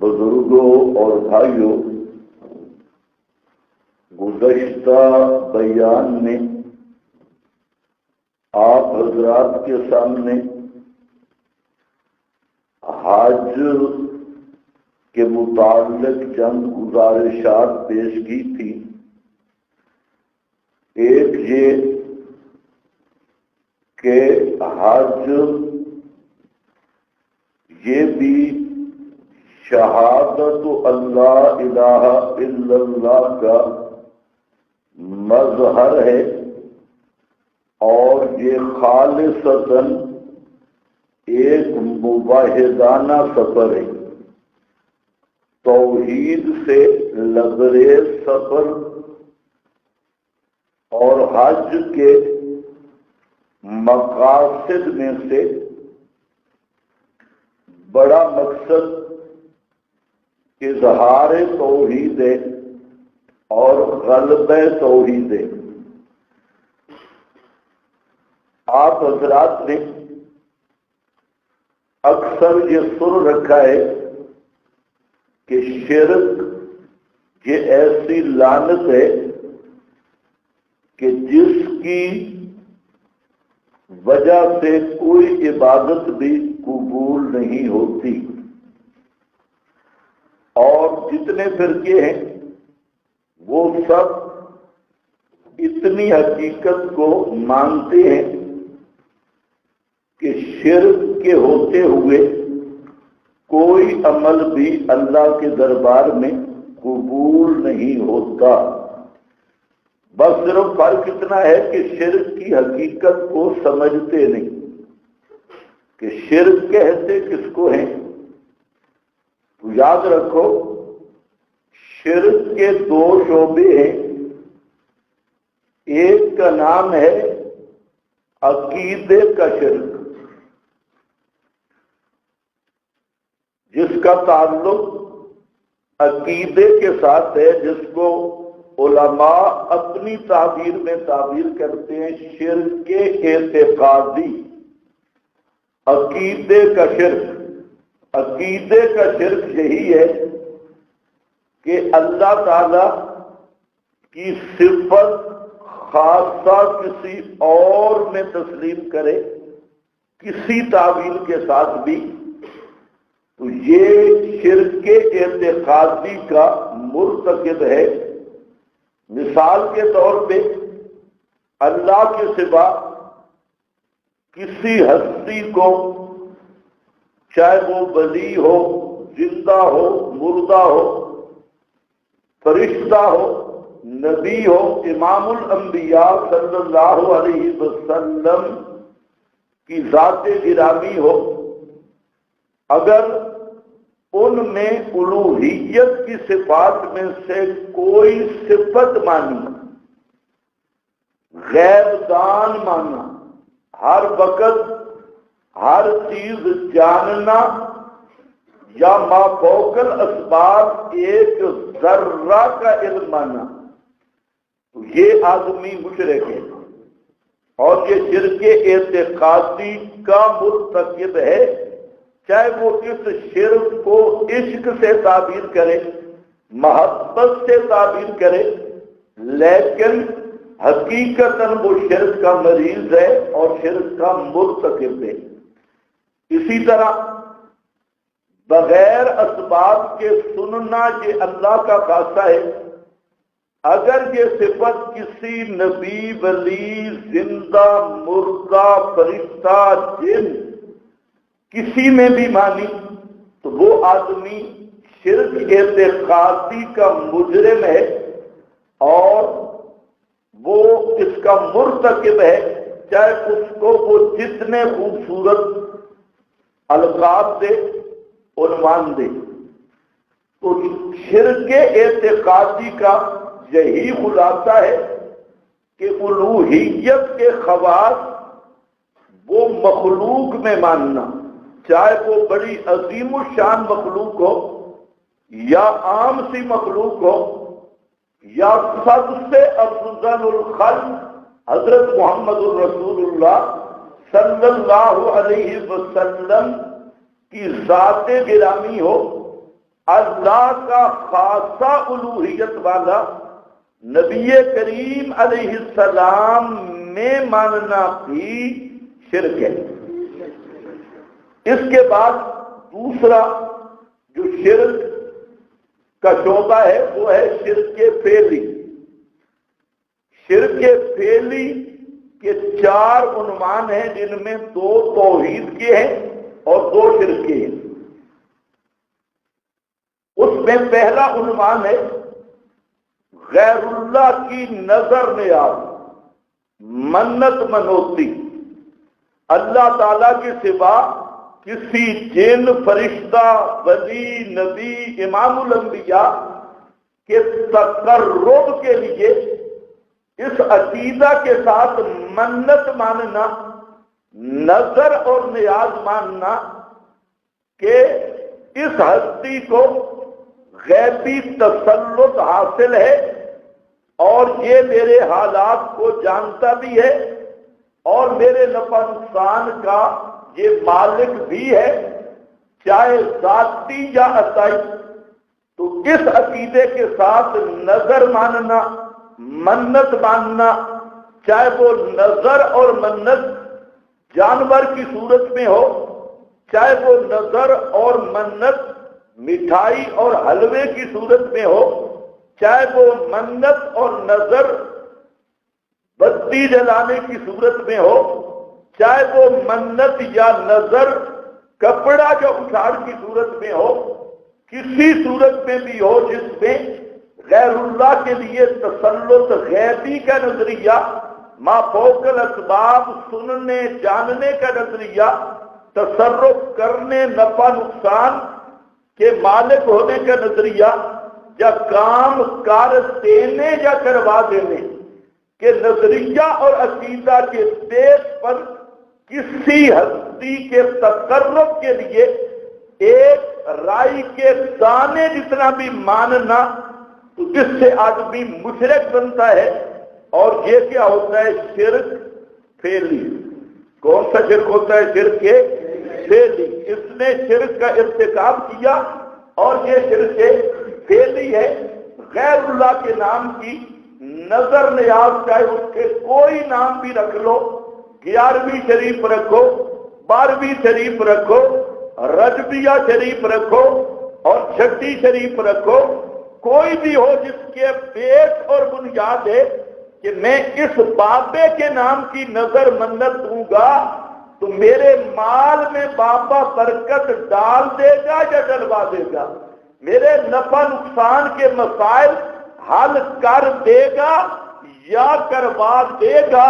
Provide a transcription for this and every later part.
بزرگوں اور بھائیوں، گزشتہ بیان میں آپ حضرات کے سامنے حج کے متعلق چند گزارشات پیش کی تھی۔ ایک یہ کہ حج یہ بھی شہادت اللہ الہ الا اللہ کا مظہر ہے، اور یہ خالصتاً ایک موحدانہ سفر ہے، توحید سے لبریز سفر، اور حج کے مقاصد میں سے بڑا مقصد اظہار توحید ہے اور غلبہ توحید ہے۔ آپ حضرات نے اکثر یہ سن رکھا ہے کہ شرک یہ ایسی لعنت ہے کہ جس کی وجہ سے کوئی عبادت بھی قبول نہیں ہوتی، اور جتنے فرقے ہیں وہ سب اتنی حقیقت کو مانتے ہیں کہ شرک کے ہوتے ہوئے کوئی عمل بھی اللہ کے دربار میں قبول نہیں ہوتا۔ بس صرف فرق اتنا ہے کہ شرک کی حقیقت کو سمجھتے نہیں کہ شرک کہتے کس کو ہیں۔ تو یاد رکھو، شرک کے دو شعبے ہیں۔ ایک کا نام ہے عقیدے کا شرک، جس کا تعلق عقیدے کے ساتھ ہے، جس کو علماء اپنی تعبیر میں تعبیر کرتے ہیں شرک اعتقادی۔ عقیدے کا شرک، عقیدے کا شرک یہی ہے کہ اللہ تعالی کی صفت خاصہ کسی اور میں تسلیم کرے، کسی تعویل کے ساتھ بھی، تو یہ شرک اعتقادی کا مرتکب ہے۔ مثال کے طور پہ اللہ کے سوا کسی ہستی کو، چاہے وہ ولی ہو، زندہ ہو، مردہ ہو، فرشتہ ہو، نبی ہو، امام الانبیاء صلی اللہ علیہ وسلم کی ذات گرامی ہو، اگر ان میں الوہیت کی صفات میں سے کوئی صفت مانی، غیب دان مانا، ہر وقت ہر چیز جاننا، یا ما فوق الاسباب ایک ذرہ کا علم مانا، تو یہ آدمی مشرک ہے، اور یہ شرک اعتقادی کا مرتکب ہے۔ چاہے وہ اس شرک کو عشق سے تعبیر کرے، محبت سے تعبیر کرے، لیکن حقیقتاً وہ شرک کا مریض ہے اور شرک کا مرتکب ہے۔ اسی طرح بغیر اسباب کے سننا یہ اللہ کا خاصہ ہے۔ اگر یہ صفت کسی نبی، ولی، زندہ، مردہ، فرشتہ، جن کسی میں بھی مانی، تو وہ آدمی شرک اعتقادی کا مجرم ہے، اور وہ اس کا مرتکب ہے، چاہے اس کو وہ جتنے خوبصورت القاب دے، عنوان دے۔ تو شرک اعتقادی کا یہی خلاصہ ہے کہ الوہیت کے خواص وہ مخلوق میں ماننا، چاہے وہ بڑی عظیم الشان مخلوق ہو یا عام سی مخلوق ہو، یا سب سے افضل الخلق حضرت محمد الرسول اللہ صلی اللہ علیہ وسلم کی ذات گرامی ہو، اللہ کا خاصہ الوہیت والا نبی کریم علیہ السلام میں ماننا بھی شرک ہے۔ اس کے بعد دوسرا جو شرک کا شعبہ ہے وہ ہے شرک فعلی۔ شرک فعلی کے 4 عنوان ہیں، جن میں 2 توحید کے ہیں اور 2 شرک کے ہیں۔ اس میں پہلا عنوان ہے غیر اللہ کی نظر نیاز، منت منوتی، اللہ تعالی کے سوا کسی جن، فرشتہ، ولی، نبی، امام الانبیاء کے تقرب کے لیے اس عقیدہ کے ساتھ منت ماننا، نظر اور نیاز ماننا کہ اس ہستی کو غیبی تسلط حاصل ہے اور یہ میرے حالات کو جانتا بھی ہے اور میرے نفع نقصان کا یہ مالک بھی ہے، چاہے ذاتی یا عطائی۔ تو اس عقیدے کے ساتھ نظر ماننا، منت ماننا، چاہے وہ نظر اور منت جانور کی صورت میں ہو، چاہے وہ نظر اور منت مٹھائی اور حلوے کی صورت میں ہو، چاہے وہ منت اور نظر بتی جلانے کی صورت میں ہو، چاہے وہ منت یا نظر کپڑا جو اچھاڑ کی صورت میں ہو، کسی صورت میں بھی ہو جس میں غیر اللہ کے لیے تسلط غیبی کا نظریہ، ما فوق الاسباب سننے جاننے کا نظریہ، تصرف کرنے، نفع نقصان کے مالک ہونے کا نظریہ، یا کام کار دینے یا کروا دینے کے نظریہ اور عقیدہ کے بیس پر کسی ہستی کے تقرب کے لیے ایک رائی کے دانے جتنا بھی ماننا، تو جس سے آدمی مشرک بنتا ہے۔ اور یہ کیا ہوتا ہے؟ شرک فعلی۔ کون سا شرک ہوتا ہے؟ شرک فعلی۔ اس نے شرک کا ارتکاب کیا اور یہ شرک فعلی ہے۔ غیر اللہ کے نام کی نظر نیاز، چاہے اس کے کوئی نام بھی رکھ لو، 11ویں شریف رکھو، 12ویں شریف رکھو، رجبیہ شریف رکھو اور 6 شریف رکھو، کوئی بھی ہو جس کے بیس اور بنیاد ہے کہ میں اس بابے کے نام کی نظر منت دوں گا تو میرے مال میں بابا برکت ڈال دے گا یا ڈلوا دے گا، میرے نفع نقصان کے مسائل حل کر دے گا یا کروا دے گا،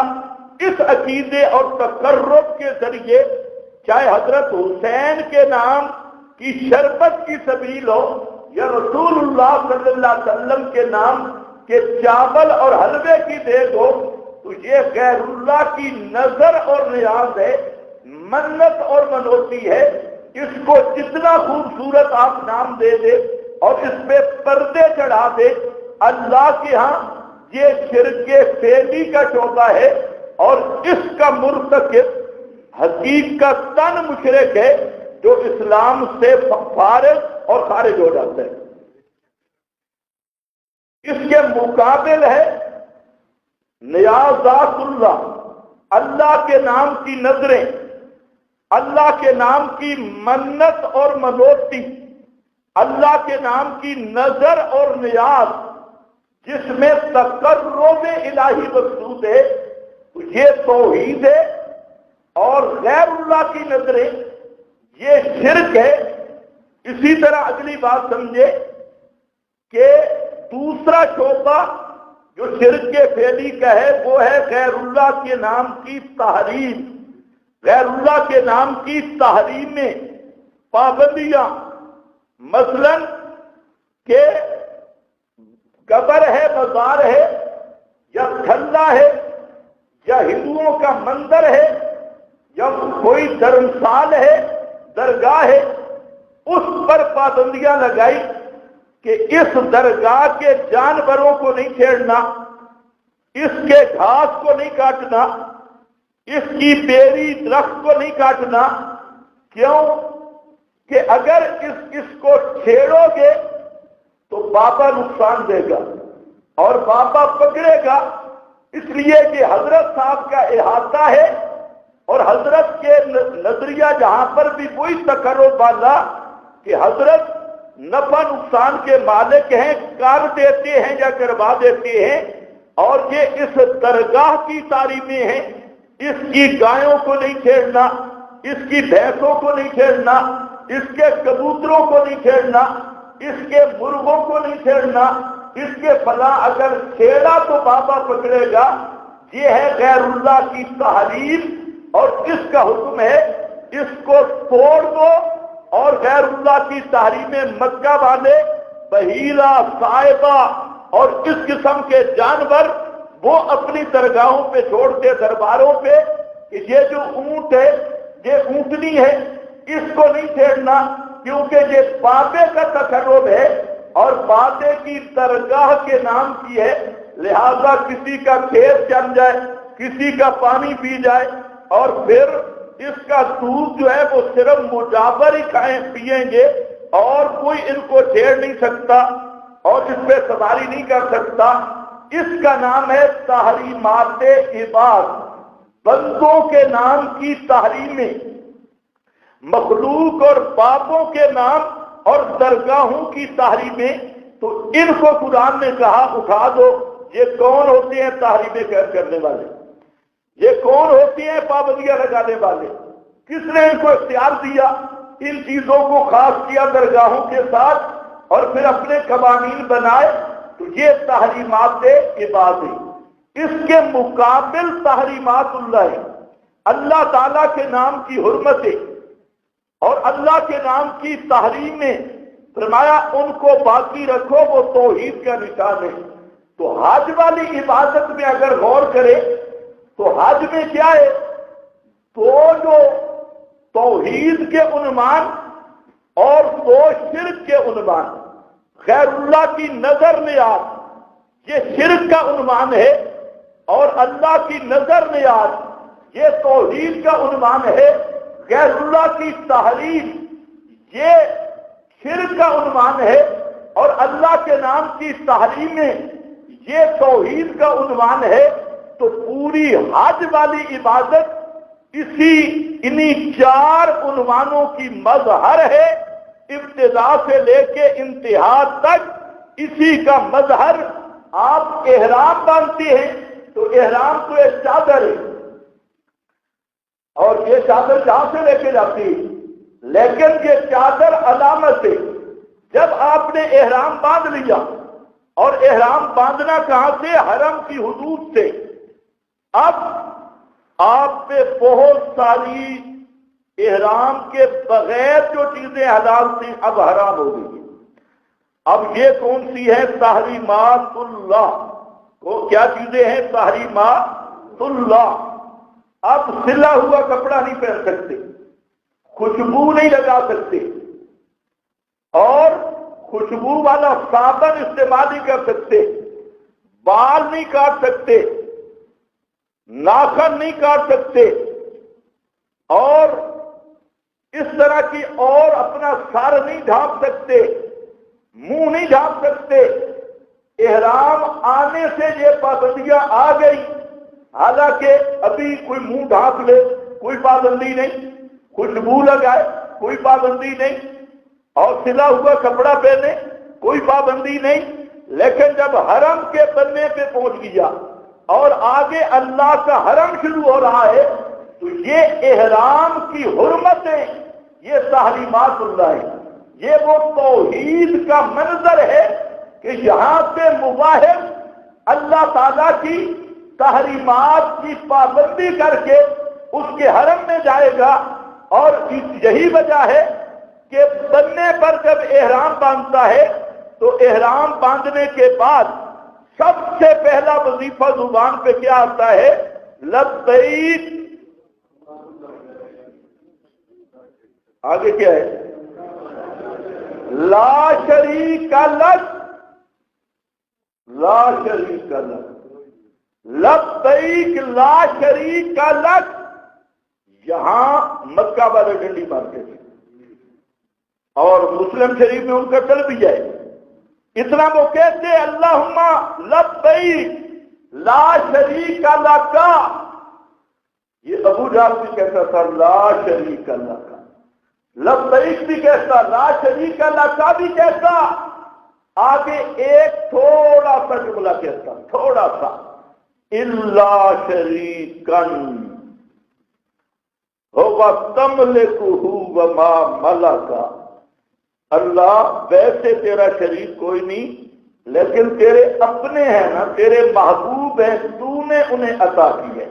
اس عقیدے اور تقرب کے ذریعے چاہے حضرت حسین کے نام کی شربت کی سبیل ہو یا رسول اللہ صلی اللہ علیہ وسلم کے نام کے چاول اور حلوے کی دیگ ہو، تو یہ غیر اللہ کی نظر اور نیاز ہے، منت اور منوتی ہے۔ اس کو جتنا خوبصورت آپ نام دے دے اور اس پہ پردے چڑھا دے، اللہ کے ہاں یہ شرک فعلی کا شعبہ ہے اور اس کا مرتکب حقیقتاً مشرک ہے جو اسلام سے فارغ اور خارج ہو جاتا ہے۔ اس کے مقابل ہے نیازات اللہ، اللہ کے نام کی نظریں، اللہ کے نام کی منت اور منوتی، اللہ کے نام کی نظر اور نیاز جس میں تقرب الہی مقصود ہے، یہ توحید ہے۔ اور غیر اللہ کی نظریں یہ شرک ہے۔ اسی طرح اگلی بات سمجھے کہ دوسرا شعبہ جو شرک فعلی کا ہے وہ ہے غیر اللہ کے نام کی تحریم، غیر اللہ کے نام کی تحریمیں، پابندیاں، مثلا کہ قبر ہے، مزار ہے یا تھلہ ہے یا ہندوؤں کا مندر ہے یا کوئی دھرمسال ہے، درگاہ ہے، اس پر پابندیاں لگائی کہ اس درگاہ کے جانوروں کو نہیں چھیڑنا، اس کے گھاس کو نہیں کاٹنا، اس کی بیری درخت کو نہیں کاٹنا۔ کیوں؟ کہ اگر اس کو چھیڑو گے تو بابا نقصان دے گا اور بابا پکڑے گا، اس لیے کہ حضرت صاحب کا احاطہ ہے اور حضرت کے نظریہ جہاں پر بھی وہی تقرب والا کہ حضرت نفع نقصان کے مالک ہیں، کر دیتے ہیں یا کروا دیتے ہیں، اور یہ اس درگاہ کی تعلیمیں ہیں، اس کی گایوں کو نہیں چھیڑنا، اس کی بھینسوں کو نہیں چھیڑنا، اس کے کبوتروں کو نہیں چھیڑنا، اس کے مرغوں کو نہیں چھیڑنا، اس کے فلاں اگر چھیڑا تو بابا پکڑے گا۔ یہ ہے غیر اللہ کی تحریم اور اس کا حکم ہے اس کو توڑ دو، اور غیر اللہ کی تحریمیں مکہ والے بحیرہ، صائبہ اور اس قسم کے جانور وہ اپنی درگاہوں پہ چھوڑتے، درباروں پہ، کہ یہ جو اونٹ ہے، یہ اونٹنی ہے، اس کو نہیں چھیڑنا کیونکہ یہ بابے کا تقرب ہے اور بابے کی درگاہ کے نام کی ہے، لہذا کسی کا کھیت جم جائے، کسی کا پانی پی جائے اور پھر اس کا دودھ جو ہے وہ صرف مجاور ہی کھائیں پیئیں گے اور کوئی ان کو چھیڑ نہیں سکتا اور اس پہ سواری نہیں کر سکتا، اس کا نام ہے تحریمات عباد، بندوں کے نام کی تحریمیں، مخلوق اور بابوں کے نام اور درگاہوں کی تحریمیں۔ تو ان کو قرآن نے کہا اٹھا دو۔ یہ کون ہوتے ہیں تحریمیں کرنے والے؟ یہ کون ہوتے ہیں پابندیاں لگانے والے؟ کس نے ان کو اختیار دیا؟ ان چیزوں کو خاص کیا درگاہوں کے ساتھ اور پھر اپنے قوانین بنائے، تو یہ تحریمات عباد ہیں۔ اس کے مقابل تحریمات اللہ ہے، اللہ تعالیٰ کے نام کی حرمتیں اور اللہ کے نام کی تحریمیں، فرمایا ان کو باقی رکھو، وہ توحید کا نشان ہے۔ تو حج والی عبادت میں اگر غور کرے تو حج میں کیا ہے؟ تو جو توحید کے عنوان اور دو شرک کے عنوان، غیر اللہ کی نظر نیاز یہ شرک کا عنوان ہے اور اللہ کی نظر نیاز یہ توحید کا عنوان ہے، غیر اللہ کی تحریم یہ شرک کا عنوان ہے اور اللہ کے نام کی تحریمیں یہ توحید کا عنوان ہے۔ تو پوری حج والی عبادت انہی چار عنوانوں کی مظہر ہے، ابتدا سے لے کے انتہا تک اسی کا مظہر۔ آپ احرام باندھتے ہیں تو احرام تو ایک چادر ہے اور یہ چادر جہاں سے لے کے جاتی ہے، لیکن یہ چادر علامت ہے۔ جب آپ نے احرام باندھ لیا، اور احرام باندھنا کہاں سے؟ حرم کی حدود سے، اب آپ پہ بہت ساری احرام کے بغیر جو چیزیں حلال تھیں اب حرام ہو گئی۔ اب یہ کون سی ہے؟ تحریمات اللہ۔ وہ کیا چیزیں ہیں؟ تحریمات اللہ۔ اب سلا ہوا کپڑا نہیں پہن سکتے، خوشبو نہیں لگا سکتے، اور خوشبو والا صابن استعمال نہیں کر سکتے، بال نہیں کاٹ سکتے، ناخن نہیں کاٹ سکتے، اور اس طرح کی اور اپنا سر نہیں ڈھانپ سکتے، منہ نہیں ڈھانپ سکتے۔ احرام آنے سے یہ پابندیاں آ گئی، حالانکہ ابھی کوئی منہ ڈھانپ لے کوئی پابندی نہیں، خوشبو لگائے کوئی پابندی نہیں، اور سلا ہوا کپڑا پہنے کوئی پابندی نہیں۔ لیکن جب حرم کے بننے پہ پہنچ گیا اور آگے اللہ کا حرم شروع ہو رہا ہے تو یہ احرام کی حرمتیں یہ تحریمات اللہ ہے۔ یہ وہ توحید کا منظر ہے کہ یہاں سے مباحث اللہ تعالیٰ کی تحریمات کی پابندی کر کے اس کے حرم میں جائے گا، اور یہی وجہ ہے کہ بننے پر جب احرام باندھتا ہے تو احرام باندھنے کے بعد سب سے پہلا وظیفہ زبان پہ کیا آتا ہے؟ لبیک۔ آگے کیا ہے؟ لا شریک لک، لا شریک لک، لبیک لا شریک لک۔ یہاں مکہ والے ڈنڈی مارتے تھے، اور مسلم شریف میں ان کا چل بھی جائے، اتنا وہ کہتے اللہم لبیک لا شریک لک، یہ ابو جہل بھی کہتا تھا لا شریک لک، لبیک بھی کہتا، لا شریک لک بھی کہتا، آگے ایک تھوڑا سا جملہ کہتا، تھوڑا سا، الا شریکن هو تملکہ وما ملکا، اللہ ویسے تیرا شریک کوئی نہیں، لیکن تیرے اپنے ہیں نا، تیرے محبوب ہیں، تو نے انہیں عطا کی ہے،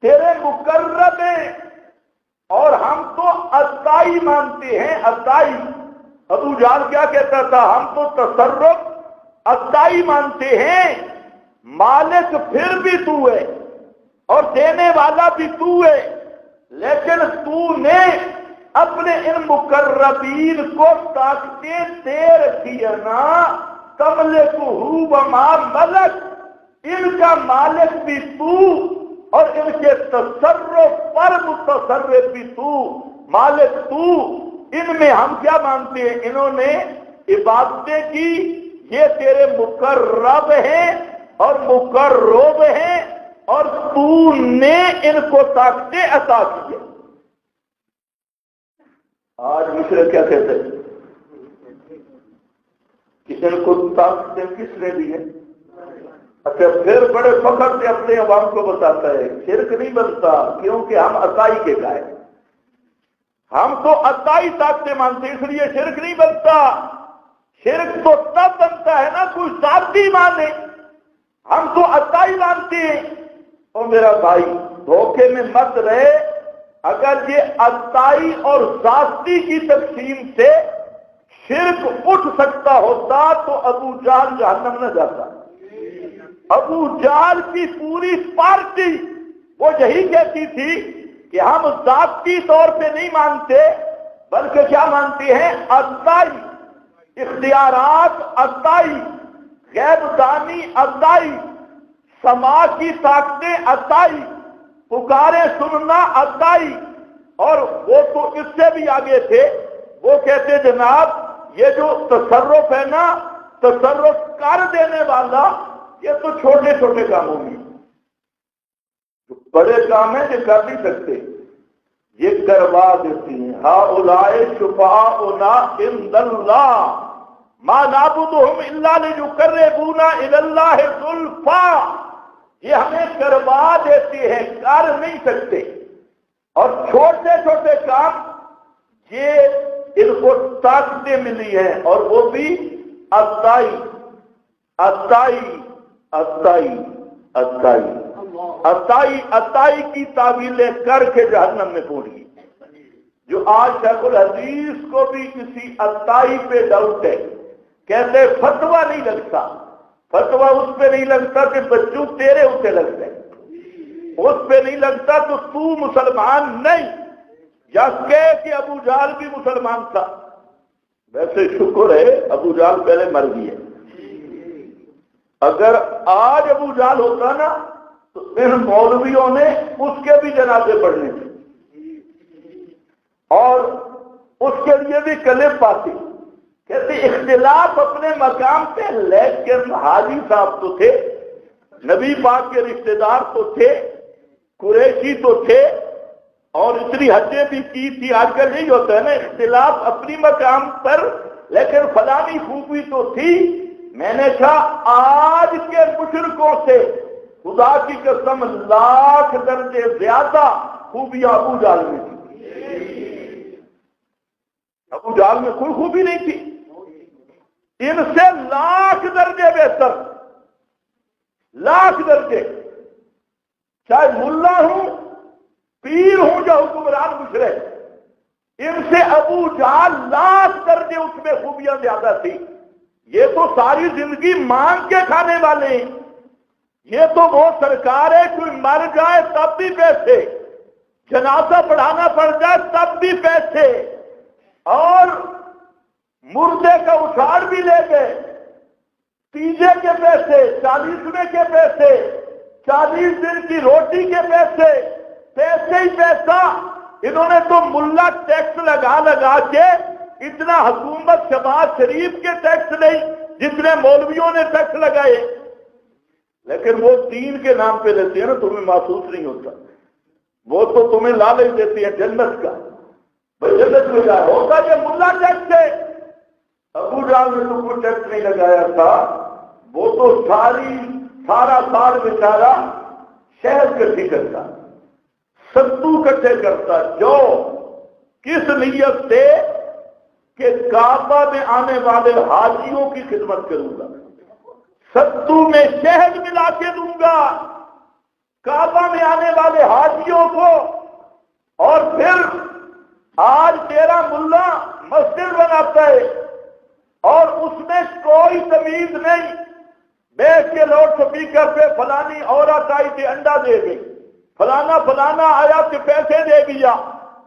تیرے مقرب ہیں، اور ہم تو عطائی مانتے ہیں، عطائی۔ ابو جہل کیا کہتا تھا؟ ہم تو تصرف عطائی مانتے ہیں، مالک پھر بھی تو ہے اور دینے والا بھی تو ہے، لیکن تو نے اپنے ان مقربین کو طاقتیں دے رکھی ہے نا، تملکہ وما ملک، ان کا مالک بھی تو اور ان کے تصرف پر متصرف بھی تو، مالک تو۔ ان میں ہم کیا مانتے ہیں؟ انہوں نے عبادتیں کی، یہ تیرے مقرب ہیں اور مقرب ہیں، اور تو نے ان کو طاقتیں عطا کی ہے۔ آج مشرک کیا کہتے ہیں کہ ان کو طاقتیں کس نے دی ہے؟ اچھا، پھر بڑے فخر سے اپنے عوام کو بتاتا ہے شرک نہیں بنتا، کیونکہ ہم عطائی کے قائل، ہم تو عطائی طاقتیں مانتے، اس لیے شرک نہیں بنتا۔ شرک تو تب بنتا ہے نا کوئی ذاتی مانے، ہم تو عطائی مانتے ہیں۔ اور میرا بھائی دھوکے میں مت رہے، اگر یہ عطائی اور ذاتی کی تقسیم سے شرک اٹھ سکتا ہوتا تو ابو جہل جہنم نہ جاتا۔ ابو جہل کی پوری پارٹی وہ یہی کہتی تھی کہ ہم ذاتی طور پہ نہیں مانتے، بلکہ کیا مانتے ہیں؟ عطائی، اختیارات عطائی، غیب دانی عطائی، سما کی طاقتیں عطائی، پکارے سننا عطائی۔ اور وہ تو اس سے بھی آگے تھے، وہ کہتے جناب یہ جو تصرف ہے نا، تصرف کر دینے والا، یہ تو چھوٹے چھوٹے کاموں میں، جو بڑے کام ہیں یہ کر نہیں سکتے، یہ کروا دیتی ہیں۔ ہؤلاء شفعاؤنا عند اللہ ما نعبدهم الا ليقربونا الى الله زلفا، یہ ہمیں کروا دیتے ہیں، کر نہیں سکتے۔ اور چھوٹے چھوٹے کام یہ ان کو طاقتیں ملی ہیں، اور وہ بھی عطائی عطائی عطائی عطائی عطائی عطائی کی تعویلیں کر کے جہنم میں پہنچ گئی۔ جو آج شیخ الحدیث کو بھی کسی عطائی پہ ڈاؤٹ ہے، کہتے فتویٰ نہیں لگتا، فتویٰ اس پہ نہیں لگتا کہ بچوں تیرے اسے لگتا ہے، اس پہ نہیں لگتا تو مسلمان نہیں، یا کہ ابو جہل بھی مسلمان تھا۔ ویسے شکر ہے ابو جہل پہلے مر گیا، اگر آج ابو جہل ہوتا نا تو ان مولویوں نے اس کے بھی جنازے پڑھنے تھے، اور اس کے لیے بھی کلپ پاتی۔ کہتے اختلاف اپنے مقام پہ، لیکن حاجی صاحب تو تھے، نبی پاک کے رشتہ دار تو تھے، قریشی تو تھے، اور اتنی حجیں بھی کی تھی۔ آج کل یہی ہوتا ہے نا، اختلاف اپنی مقام پر، لیکن فلانی خوبی تو تھی۔ میں نے کہا آج کے مشرکوں سے خدا کی قسم لاکھ درجے زیادہ خوبیاں ابو جہل میں تھی۔ ابو جہل میں کوئی خوبی نہیں تھی، ان سے لاکھ درجے بہتر، لاکھ درجے۔ چاہے ملا ہوں، پیر ہوں یا حکمران مشرک، ان سے ابو جہل لاکھ درجے اس میں خوبیاں زیادہ تھی۔ یہ تو ساری زندگی مانگ کے کھانے والے ہیں، یہ تو وہ سرکار ہے کوئی مر جائے تب بھی پیسے، جنازہ پڑھانا پڑ جائے تب بھی پیسے، اور مردے کا اچھاڑ بھی لے گئے، تیجے کے پیسے، 40ویں کے پیسے، 40 دن کی روٹی کے پیسے، پیسے ہی پیسہ۔ انہوں نے تو ملا ٹیکس لگا لگا کے اتنا حکومت شہباز شریف کے ٹیکس نہیں جتنے مولویوں نے ٹیکس لگائے، لیکن وہ دین کے نام پہ لیتے ہیں نا، تمہیں محسوس نہیں ہوتا، وہ تو تمہیں لالچ دیتی ہے جنت کا، بھائی جنت میں جائے ہوتا یہ ملا ٹیکس ہے۔ ابو جہل نے تو کوئی ٹیکس نہیں لگایا تھا، وہ تو سارا سال بیچارہ شہد کٹھی کرتا، ستو کٹھے کرتا، جو کس نیت سے کہ کعبہ میں آنے والے حاجیوں کی خدمت کروں گا، ستو میں شہد ملا کے دوں گا کعبہ میں آنے والے حاجیوں کو، اور پھر آج تیرا ملا مسجد بناتا ہے اور اس میں کوئی تمیز نہیں، بیٹھ کے لاؤڈ سپیکر پہ فلانی عورت آئی تھی انڈا دے گئی، فلانا آیا کہ پیسے دے دیا،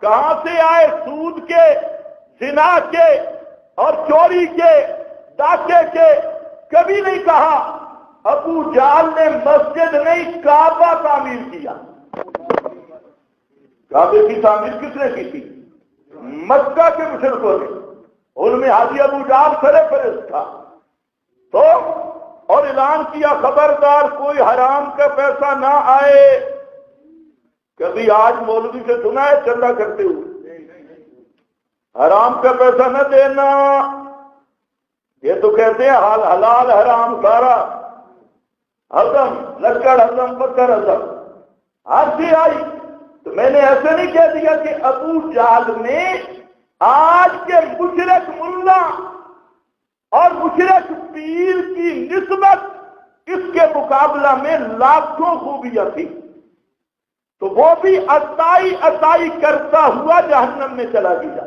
کہاں سے آئے؟ سود کے، زنا کے اور چوری کے، ڈاکے کے، کبھی نہیں کہا۔ ابو جہل نے مسجد نہیں کعبہ تعمیر کیا۔ کعبے کی تعمیر کس نے کی تھی؟ مکہ کے مشرکوں نے، ان میں حاجی ابو جہل سرفرست تھا، تو اور اعلان کیا خبردار کوئی حرام کا پیسہ نہ آئے۔ کبھی آج مولوی سے سنا ہے چندہ کرتے ہوئے حرام کا پیسہ نہ دینا؟ یہ تو کہتے ہیں حلال حرام سارا ہضم، لکڑ ہضم، پتھر ہضم، ہر چیز آئی۔ تو میں نے ایسے نہیں کہہ دیا کہ ابو جہل نے آج کے مشرک ملا اور مشرک پیر کی نسبت اس کے مقابلہ میں لاکھوں خوبیاں تھی، تو وہ بھی عطائی کرتا ہوا جہنم میں چلا گیا۔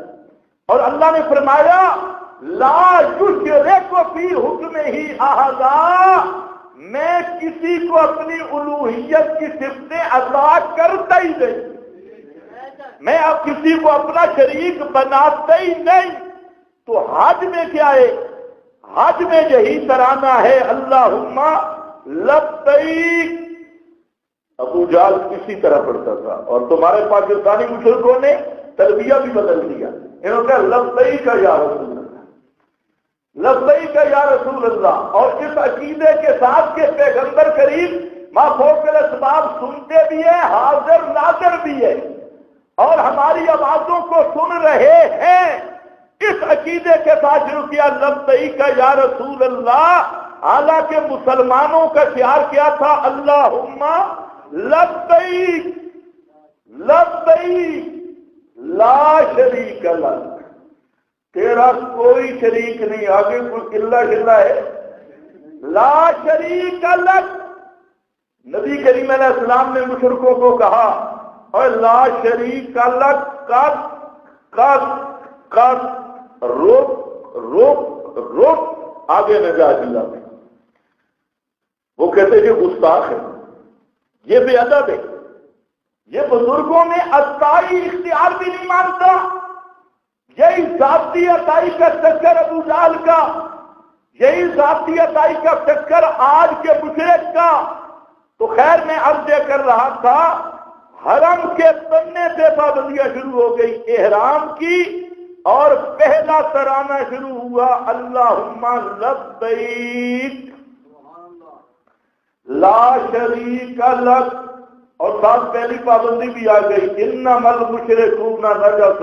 اور اللہ نے فرمایا لا یشرک فی حکمہ احدا، میں کسی کو اپنی الوہیت کی صفتیں عطا کرتا ہی نہیں، میں اب کسی کو اپنا شریک بناتا ہی نہیں۔ تو حج میں کیا ہے؟ حج میں یہی ترانہ ہے اللہم لبیک۔ ابو جہل اسی طرح پڑھتا تھا، اور تمہارے پاکستانی مشرکوں نے تلبیہ بھی بدل دیا، انہوں نے کہا لبیک یا رسول اللہ، لبیک یا رسول اللہ، اور اس عقیدے کے ساتھ کہ پیغمبر کریم ما فوق الاسباب سنتے بھی ہیں، حاضر ناظر بھی ہے، اور ہماری آوازوں کو سن رہے ہیں، اس عقیدے کے ساتھ شروع کیا لبیک یا رسول اللہ۔ حالانکہ مسلمانوں کا شعار کیا تھا اللہم لبیک لبیک لا شریک لک، تیرا کوئی شریک نہیں، آگے کوئی قلہ شلہ ہے؟ لا شریک لک۔ نبی کریم علیہ السلام نے مشرکوں کو کہا اور لا شریک لک قد روک آگے نہ جا اللہ میں۔ وہ کہتے ہیں کہ گستاخ ہے، یہ بے ادب ہے، یہ بزرگوں میں عطائی اختیار بھی نہیں مانتا، یہی ذاتی عطائی کا چکر ابو جہل کا، یہی ذاتی عطائی کا چکر آج کے مشرک کا۔ تو خیر میں عرض یہ کر رہا تھا، حرم کے بننے سے پابندیاں شروع ہو گئی احرام کی، اور پہلا ترانہ شروع ہوا اللہم لبیک لا شریک لک، اور ساتھ پہلی پابندی بھی آ گئی انما المشرکون نجس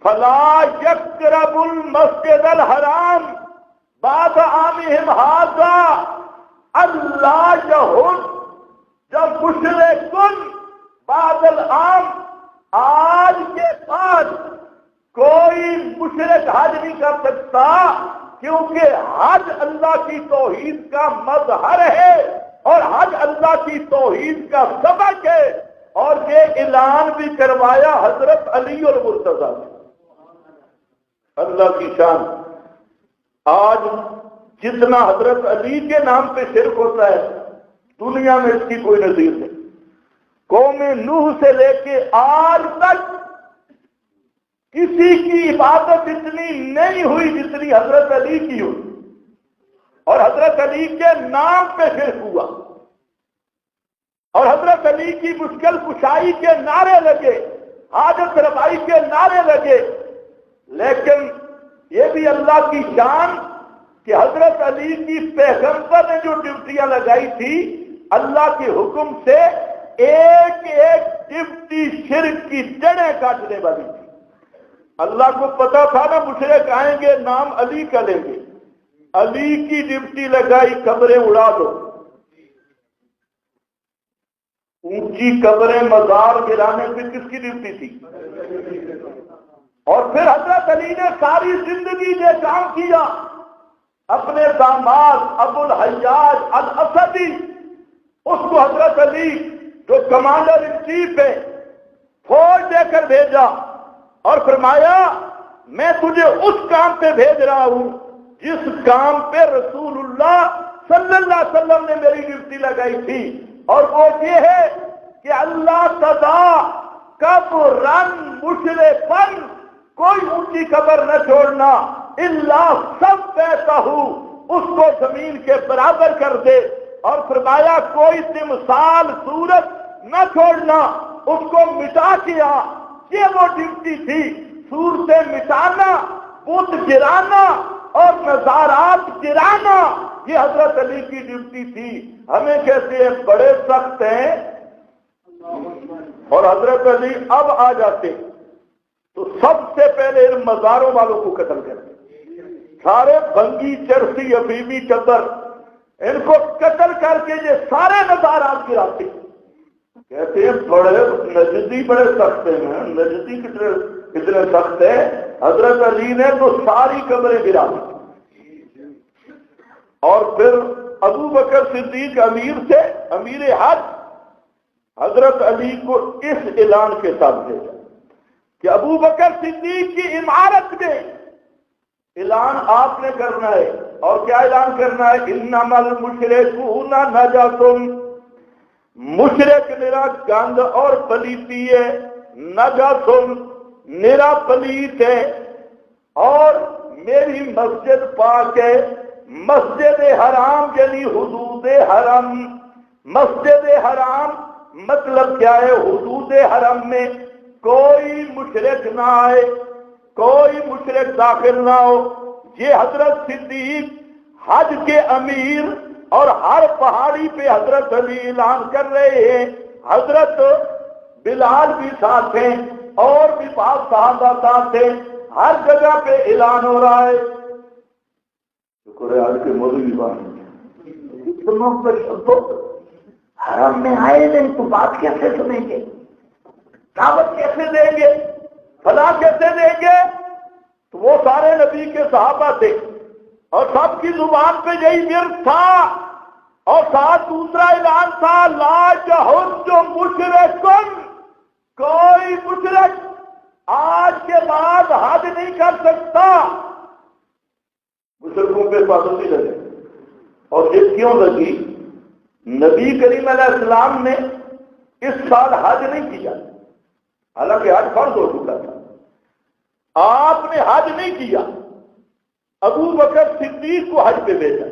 فلا یقربوا المسجد الحرام بعد عامہم ھذا، اللہ یحج جب مشرکن بعد العام، آج کے بعد کوئی مشرک حج نہیں کر سکتا، کیونکہ حج اللہ کی توحید کا مظہر ہے اور حج اللہ کی توحید کا سبق ہے، اور یہ اعلان بھی کروایا حضرت علی المرتضیٰ نے۔ اللہ کی شان، آج جتنا حضرت علی کے نام پہ شرک ہوتا ہے دنیا میں اس کی کوئی نظیر نہیں۔ قوم نوح سے لے کے آج تک کسی کی عبادت اتنی نہیں ہوئی جتنی حضرت علی کی ہوئی، اور حضرت علی کے نام پہ شرک ہوا، اور حضرت علی کی مشکل کشائی کے نعرے لگے، حاجت روائی کے نعرے لگے، لیکن یہ بھی اللہ کی شان کہ حضرت علی کی پیغمبر نے جو ڈیوٹیاں لگائی تھی اللہ کے حکم سے ایک ایک ڈیوٹی شرک کی جڑیں کاٹنے والی تھی۔ اللہ کو پتا تھا نا مشرک آئیں گے نام علی کا لیں گے، علی کی ڈیوٹی لگائی قبریں اڑا دو، اونچی قبریں مزار گرانے پہ کس کی ڈیوٹی تھی؟ اور پھر حضرت علی نے ساری زندگی یہ کام کیا، اپنے داماد ابو الحجاج الاسدی اس کو حضرت علی جو کمانڈر ان چیف ہے فوج دے کر بھیجا اور فرمایا میں تجھے اس کام پہ بھیج رہا ہوں جس کام پہ رسول اللہ صلی اللہ علیہ وسلم نے میری ڈیوٹی لگائی تھی، اور وہ یہ ہے کہ اللہ تعالیٰ قبرن مشرفن کوئی اونچی قبر نہ چھوڑنا، اللہ سب بیتا ہوں اس کو زمین کے برابر کر دے، اور فرمایا کوئی تمثال صورت نہ چھوڑنا، اس کو مٹا کیا۔ یہ وہ ڈیوٹی تھی، صورتیں مٹانا، بت گرانا اور نظارات گرانا، یہ حضرت علی کی ڈیوٹی تھی۔ ہمیں کہتے ہیں بڑے سخت ہیں، اور حضرت علی اب آ جاتے تو سب سے پہلے ان مزاروں والوں کو قتل کرتے، سارے بھنگی چرسی افیمی چدر ان کو قتل کر کے یہ سارے نظارات گراتے۔ کہتے ہیں بڑے نجدی بڑے سخت ہیں، نجدی کتنے سخت ہیں، حضرت علی نے تو ساری قبریں گرا دی۔ اور پھر ابو بکر صدیق امیر تھے، امیر حج، حضرت علی کو اس اعلان کے ساتھ بھیجا کہ ابو بکر صدیق کی عمارت میں اعلان آپ نے کرنا ہے، اور کیا اعلان کرنا ہے؟ انما المشرکون نجس، مشرک نرا گند اور پلیتی ہے، نجس نرا پلیت ہے، اور میری مسجد پاک ہے، مسجد حرام یعنی حدود حرم۔ مسجد حرام مطلب کیا ہے؟ حدود حرم میں کوئی مشرک نہ آئے، کوئی مشرک داخل نہ ہو۔ یہ حضرت صدیق حج کے امیر اور ہر پہاڑی پہ حضرت علی اعلان کر رہے ہیں، حضرت بلال بھی ساتھ ہیں اور بھی بعض صحابہ ساتھ ہیں، ہر جگہ پہ اعلان ہو رہا ہے۔ شکر ہے آج کے مولوی بات حرم میں آئے نہیں تو بات کیسے سنیں گے، دعوت کیسے دیں گے، فلاں کیسے دیں گے؟ تو وہ سارے نبی کے صحابہ تھے اور سب کی زبان پہ یہی ورد تھا، اور ساتھ دوسرا اعلان تھا لا یحج مشرکن، کوئی مشرک آج کے بعد حج نہیں کر سکتا۔ مشرکوں پہ پابندی لگے، اور یہ کیوں لگی؟ نبی کریم علیہ السلام نے اس سال حج نہیں کیا، حالانکہ حج فرض ہو چکا تھا، آپ نے حج نہیں کیا، ابو بکر صدیق کو حج پہ بھیجا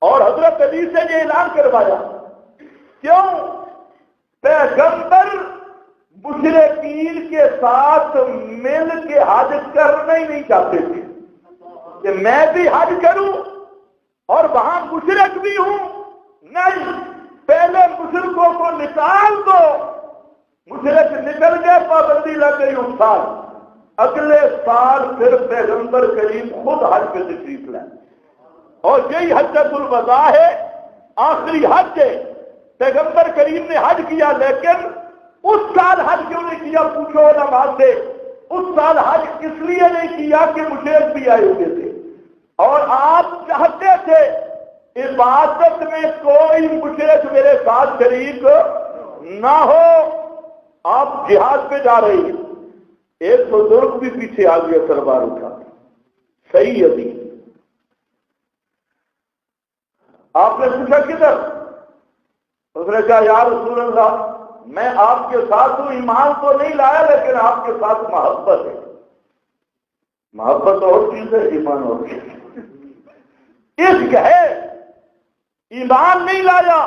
اور حضرت علی سے یہ اعلان کروایا۔ کیوں؟ پیغمبر مشرکین کے ساتھ مل کے حج کرنا ہی نہیں چاہتے تھے کہ میں بھی حج کروں اور وہاں مشرک بھی ہوں، نہیں، پہلے مشرکوں کو نکال دو، مشرک نکل گئے، پابندی لگ گئی اس سال، اگلے سال پھر پیغمبر کریم خود حج پہ تشریف لائے، اور یہی حجۃ الوداع ہے، آخری حج ہے۔ پیغمبر کریم نے حج کیا، لیکن اس سال حج کیوں نہیں کیا؟ پوچھو علماء سے، اس سال حج اس لیے نہیں کیا کہ مشرک بھی آئے ہوئے تھے، اور آپ چاہتے تھے عبادت میں کوئی مشرک میرے ساتھ شریک نہ ہو۔ آپ جہاد پہ جا رہے ہیں، ایک بزرگ بھی پیچھے آ گیا تلوار اٹھا، صحیح ابھی آپ نے پوچھا کدھر؟ اس نے کہا یا رسول اللہ میں آپ کے ساتھ ہوں، ایمان تو نہیں لایا لیکن آپ کے ساتھ محبت ہے۔ محبت اور چیز ہے، ایمان اور چیز ہے، عشق ہے، ایمان نہیں لایا۔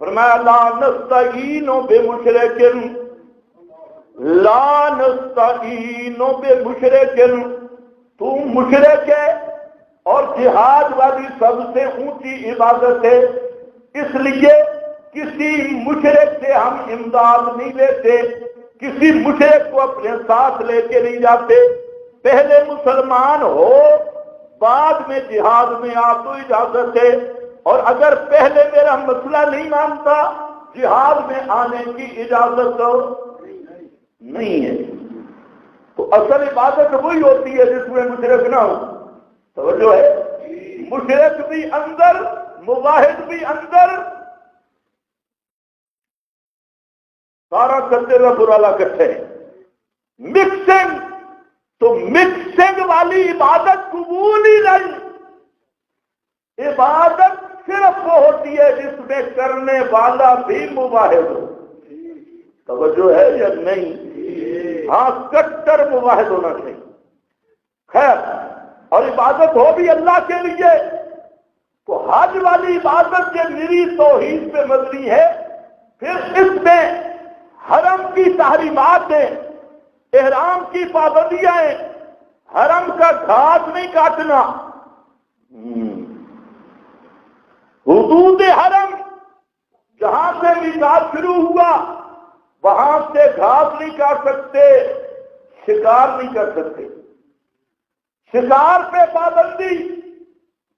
فرمایا لا نستعین بمشرک لا نستعین بمشرکن، تو مشرک ہے اور جہاد والی سب سے اونچی عبادت ہے، اس لیے کسی مشرک سے ہم امداد نہیں لیتے، کسی مشرک کو اپنے ساتھ لے کے نہیں جاتے، پہلے مسلمان ہو بعد میں جہاد میں آ تو اجازت ہے، اور اگر پہلے میرا مسئلہ نہیں مانتا جہاد میں آنے کی اجازت تو نہیں ہے۔ تو اصل عبادت وہی ہوتی ہے جس میں مشرک نہ ہو، توجہ ہے، مشرک بھی اندر موحد بھی اندر، سارا کرتے رہے برالا کٹھے، مکسنگ، تو مکسنگ والی عبادت قبول ہی نہیں۔ عبادت صرف وہ ہوتی ہے جس میں کرنے والا بھی موحد ہو، توجہ ہے یا نہیں؟ ہاں کٹر موحد ہونا چاہیے۔ خیر، اور عبادت ہو بھی اللہ کے لیے، تو حج والی عبادت جو میری توحید پہ مبنی ہے، پھر اس میں حرم کی تحریمات ہیں، احرام کی پابندیاں ہیں، حرم کا گھاس نہیں کاٹنا، حدود حرم جہاں سے میقات شروع ہوا وہاں سے گھاس نہیں کاٹ سکتے، شکار نہیں کر سکتے، شکار پہ پابندی،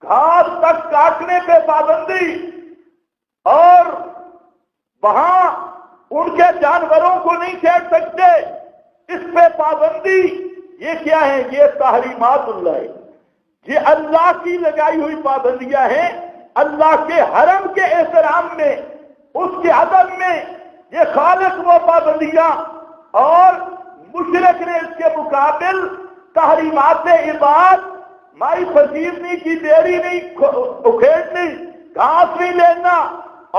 گھاس تک کاٹنے پہ پابندی، اور وہاں ان کے جانوروں کو نہیں چھیڑ سکتے، اس پہ پابندی۔ یہ کیا ہے؟ یہ تحریمات اللہ ہے، یہ اللہ کی لگائی ہوئی پابندیاں ہیں، اللہ کے حرم کے احترام میں، اس کے ادب میں، یہ خالص وہ پابندیاں، اور مشرک نے اس کے مقابل تحریمات عباد، مائی پذیرنی کی دیری نہیں اکھیڑنی، گھاس نہیں لینا،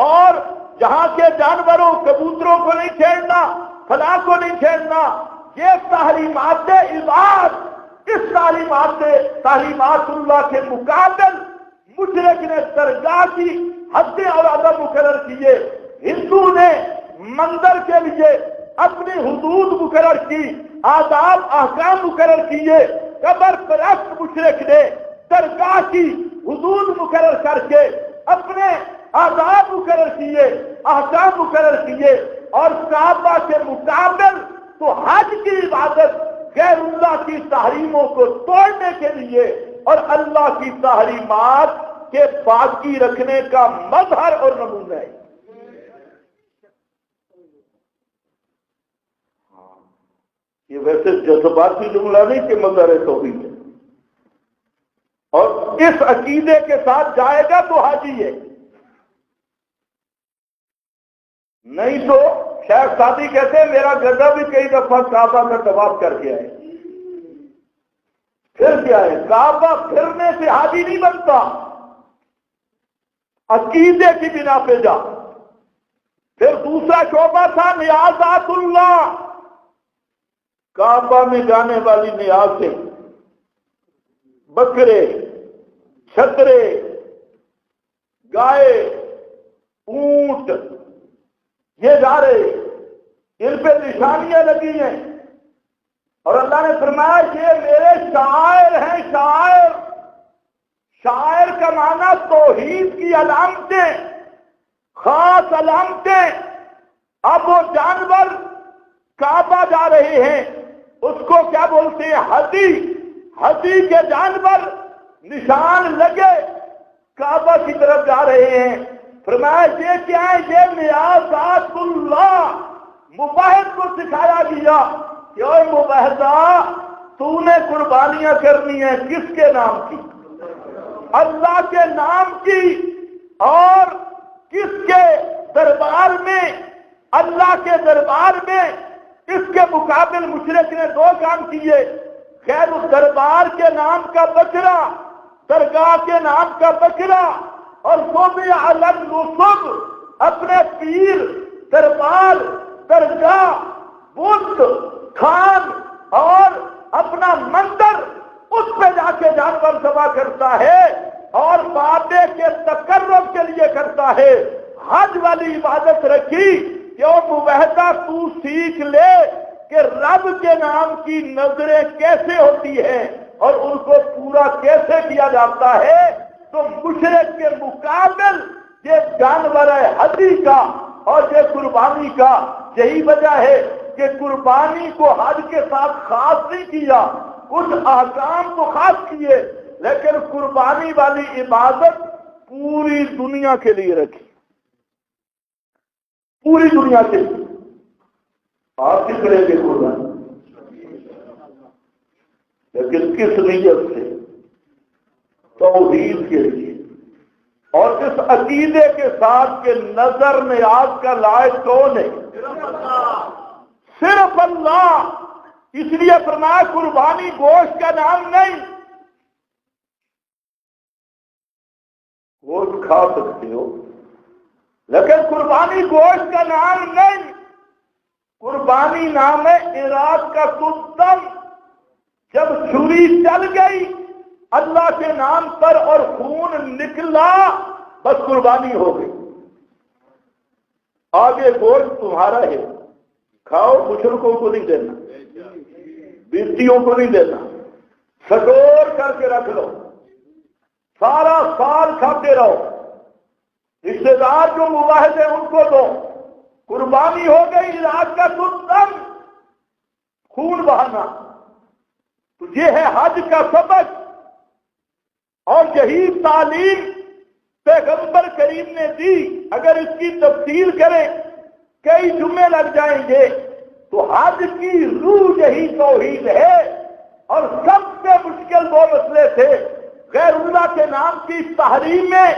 اور جہاں کے جانوروں کبوتروں کو نہیں چھیڑنا، فلاں کو نہیں چھیڑنا، یہ تحریمات عباد، اس تعلیمات اللہ کے مقابل مشرک نے درگاہ کی حدیں اور ادب مقرر کیے، ہندو نے مندر کے لیے اپنی حدود مقرر کی، آداب احکام مقرر کیے، قبر پرست مشرک نے درگاہ کی حدود مقرر کر کے اپنے آداب مقرر کیے، احکام مقرر کیے، اور کعبہ کے مقابل تو حج کی عبادت غیر اللہ کی تحریموں کو توڑنے کے لیے اور اللہ کی تحریمات کے باقی رکھنے کا مظہر اور نمونہ ہے۔ یہ ویسے جذباتی جملہ نہیں کہ مظہر توحید ہے، اور اس عقیدے کے ساتھ جائے گا تو حاجی ہے، نہیں تو شیخ سعدی کہتے ہیں میرا گدا بھی کئی دفعہ کعبہ کا طواف کر کے آئے، پھر کیا ہے؟ کعبہ پھرنے سے حاجی نہیں بنتا، عقیدے کی بنا پہ جا۔ پھر دوسرا شعبہ تھا نیازات اللہ، کعبہ میں جانے والی نیازیں، بکرے، چھترے، گائے، اونٹ، یہ جا رہے، ان پہ نشانیاں لگی ہیں، اور اللہ نے فرمایا یہ میرے شاعر ہیں، شاعر، شاعر کا معنی توحید کی علامتیں، خاص علامتیں۔ اب وہ جانور کعبہ جا رہے ہیں، اس کو کیا بولتے ہیں؟ ہدی، ہدی کے جانور نشان لگے کعبہ کی طرف جا رہے ہیں، فرمایا یہ کیا ہے؟ یہ نیازات اللہ، موحد کو سکھایا گیا کہ اوے موحدہ تو نے قربانیاں کرنی ہیں کس کے نام کی؟ اللہ کے نام کی، اور کس کے دربار میں؟ اللہ کے دربار میں۔ اس کے مقابل مشرک نے دو کام کیے، خیر اس دربار کے نام کا بکرا، درگاہ کے نام کا بکرا، اور صوبیہ علم نصب، اپنے پیر، دربار، درگاہ، بت، خان اور اپنا مندر، اس پہ جا کے جانور ذبح کرتا ہے اور بابے کے تقرب کے لیے کرتا ہے۔ حج والی عبادت رکھی کہ وہ موحدہ تو سیکھ لے کہ رب کے نام کی نظریں کیسے ہوتی ہیں اور ان کو پورا کیسے کیا جاتا ہے، تو مشرک کے مقابل یہ جانور ہے حدی کا اور یہ قربانی کا. یہی وجہ ہے کہ قربانی کو حج کے ساتھ خاص نہیں کیا، کچھ احکام تو خاص کیے، لیکن قربانی والی عبادت پوری دنیا کے لیے رکھی، پوری دنیا کے لیے. آپ کی کریں گے قربانی، لیکن کس نیت سے؟ توحید کے لیے، اور اس عقیدے کے ساتھ کہ نظر نیاز کا لائق کون ہے؟ صرف اللہ. اس لیے فرمایا قربانی گوشت کا نام نہیں. گوشت کھا سکتے ہو لیکن قربانی گوشت کا نام نہیں. قربانی نام ہے اراد کا تم. جب چھری چل گئی اللہ کے نام پر اور خون نکلا، بس قربانی ہو گئی. آگے گوشت تمہارا ہے، کھاؤ، مشرکوں کو نہیں دینا، بیٹیوں کو نہیں دینا، سٹور کر کے رکھ لو، سارا سال کھاتے رہو، رشتے دار جو مواحد ہیں ان کو دو. قربانی ہو گئی اراد کا تم، خون بہانا. تو یہ ہے حج کا سبق، اور یہی تعلیم پیغمبر کریم نے دی. اگر اس کی تفصیل کریں کئی جمعے لگ جائیں گے. تو حج کی روح یہی توحید ہے. اور سب سے مشکل دو مسئلے تھے. غیر اللہ کے نام کی تحریم میں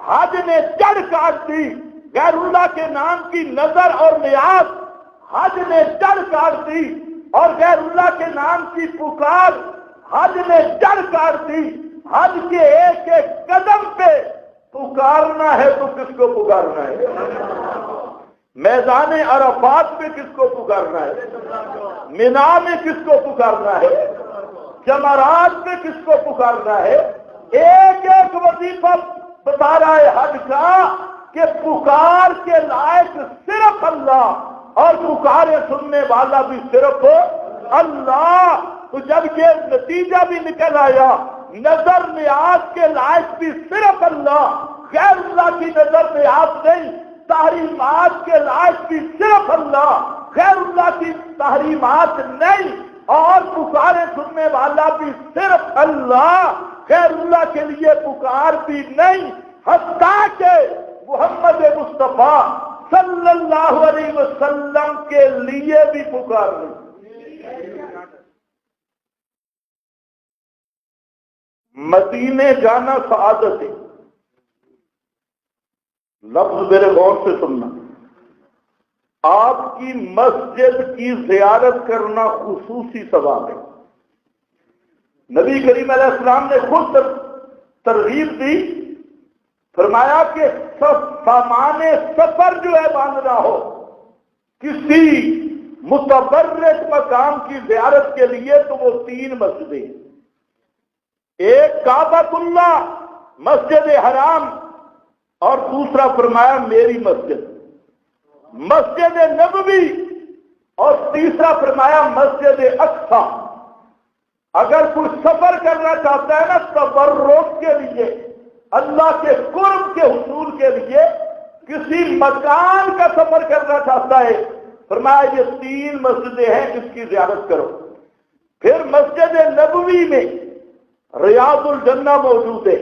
حج نے جڑ کاٹ دی. غیر اللہ کے نام کی نظر اور نیاز حج نے جڑ کاٹ دی. اور غیر اللہ کے نام کی پکار حج نے جڑ کاٹ دی. حج کے ایک ایک قدم پہ پکارنا ہے تو کس کو پکارنا ہے؟ میدان عرفات پہ کس کو پکارنا ہے؟ مینا میں کس کو پکارنا ہے؟ جمرات پہ کس کو پکارنا ہے؟ ایک ایک وظیفہ بتا رہا ہے حج کا کہ پکار کے لائق صرف اللہ، اور پکارے سننے والا بھی صرف اللہ. تو جب یہ نتیجہ بھی نکل آیا، نظر نیاز کے لائق بھی صرف اللہ، غیر اللہ کی نظر نیاز نہیں. تحریمات کے لائق بھی صرف اللہ، غیر اللہ کی تحریمات نہیں. اور پکارے سننے والا بھی صرف اللہ، غیر اللہ کے لیے پکار بھی نہیں. حتیٰ کہ محمد مصطفیٰ صلی اللہ علیہ وسلم کے لیے بھی پکار نہیں. مدینے جانا سعادت ہے. لفظ میرے غور سے سننا. آپ کی مسجد کی زیارت کرنا خصوصی ثواب ہے. نبی کریم علیہ السلام نے خود ترغیب دی، فرمایا کہ سامان سفر جو ہے باندھنا ہو کسی متبرک مقام کی زیارت کے لیے تو وہ 3 مسجدیں، ایک کعبۃ اللہ مسجد حرام، اور دوسرا فرمایا میری مسجد مسجد نبوی، اور تیسرا فرمایا مسجد اقصی. اگر کوئی سفر کرنا چاہتا ہے نا تبرک کے لیے، اللہ کے قرب کے حصول کے لیے، کسی مکان کا سفر کرنا چاہتا ہے، فرمایا یہ 3 مسجدیں ہیں، اس کی زیارت کرو. پھر مسجد نبوی میں ریاض الجنہ موجود ہے،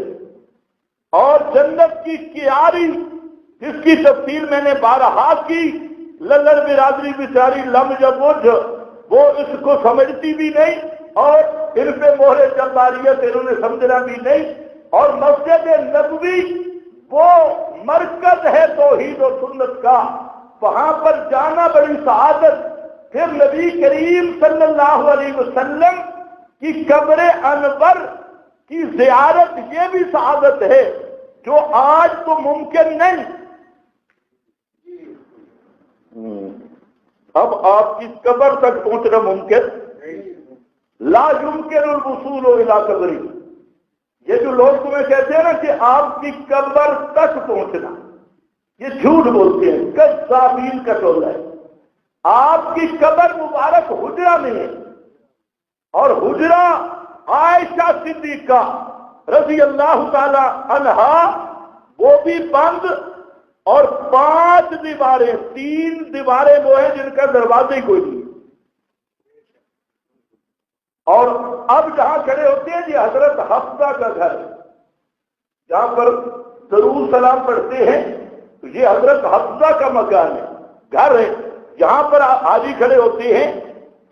اور جنت کی کیاری جس کی تفصیل میں نے بارہا کی. للر برادری بیچاری لم جب وہ اس کو سمجھتی بھی نہیں، اور ان پہ مہر جماریت انہوں نے سمجھنا بھی نہیں. اور مسجد نبوی وہ مرکز ہے توحید و سنت کا، وہاں پر جانا بڑی سعادت. پھر نبی کریم صلی اللہ علیہ وسلم کی قبر انور کی زیارت یہ بھی سعادت ہے جو آج تو ممکن نہیں. اب آپ کی قبر تک پہنچنا ممکن لا يمكن الوصول الى قبری. یہ جو لوگ تمہیں کہتے ہیں نا کہ آپ کی قبر تک پہنچنا، یہ جھوٹ بولتے ہیں، کذابین کا ٹولہ ہے. آپ کی قبر مبارک حجرہ میں ہے، اور حجرہ عائشہ صدیقہ رضی اللہ تعالی عنہا وہ بھی بند، اور 5 دیواریں، 3 دیواریں وہ ہیں جن کا دروازہ ہی کوئی نہیں۔ اور اب جہاں کھڑے ہوتے ہیں یہ حضرت حفصہ کا گھر ہے، جہاں پر درود سلام پڑھتے ہیں، تو یہ حضرت حفصہ کا مکان ہے، گھر ہے، جہاں پر حاجی کھڑے ہوتے ہیں۔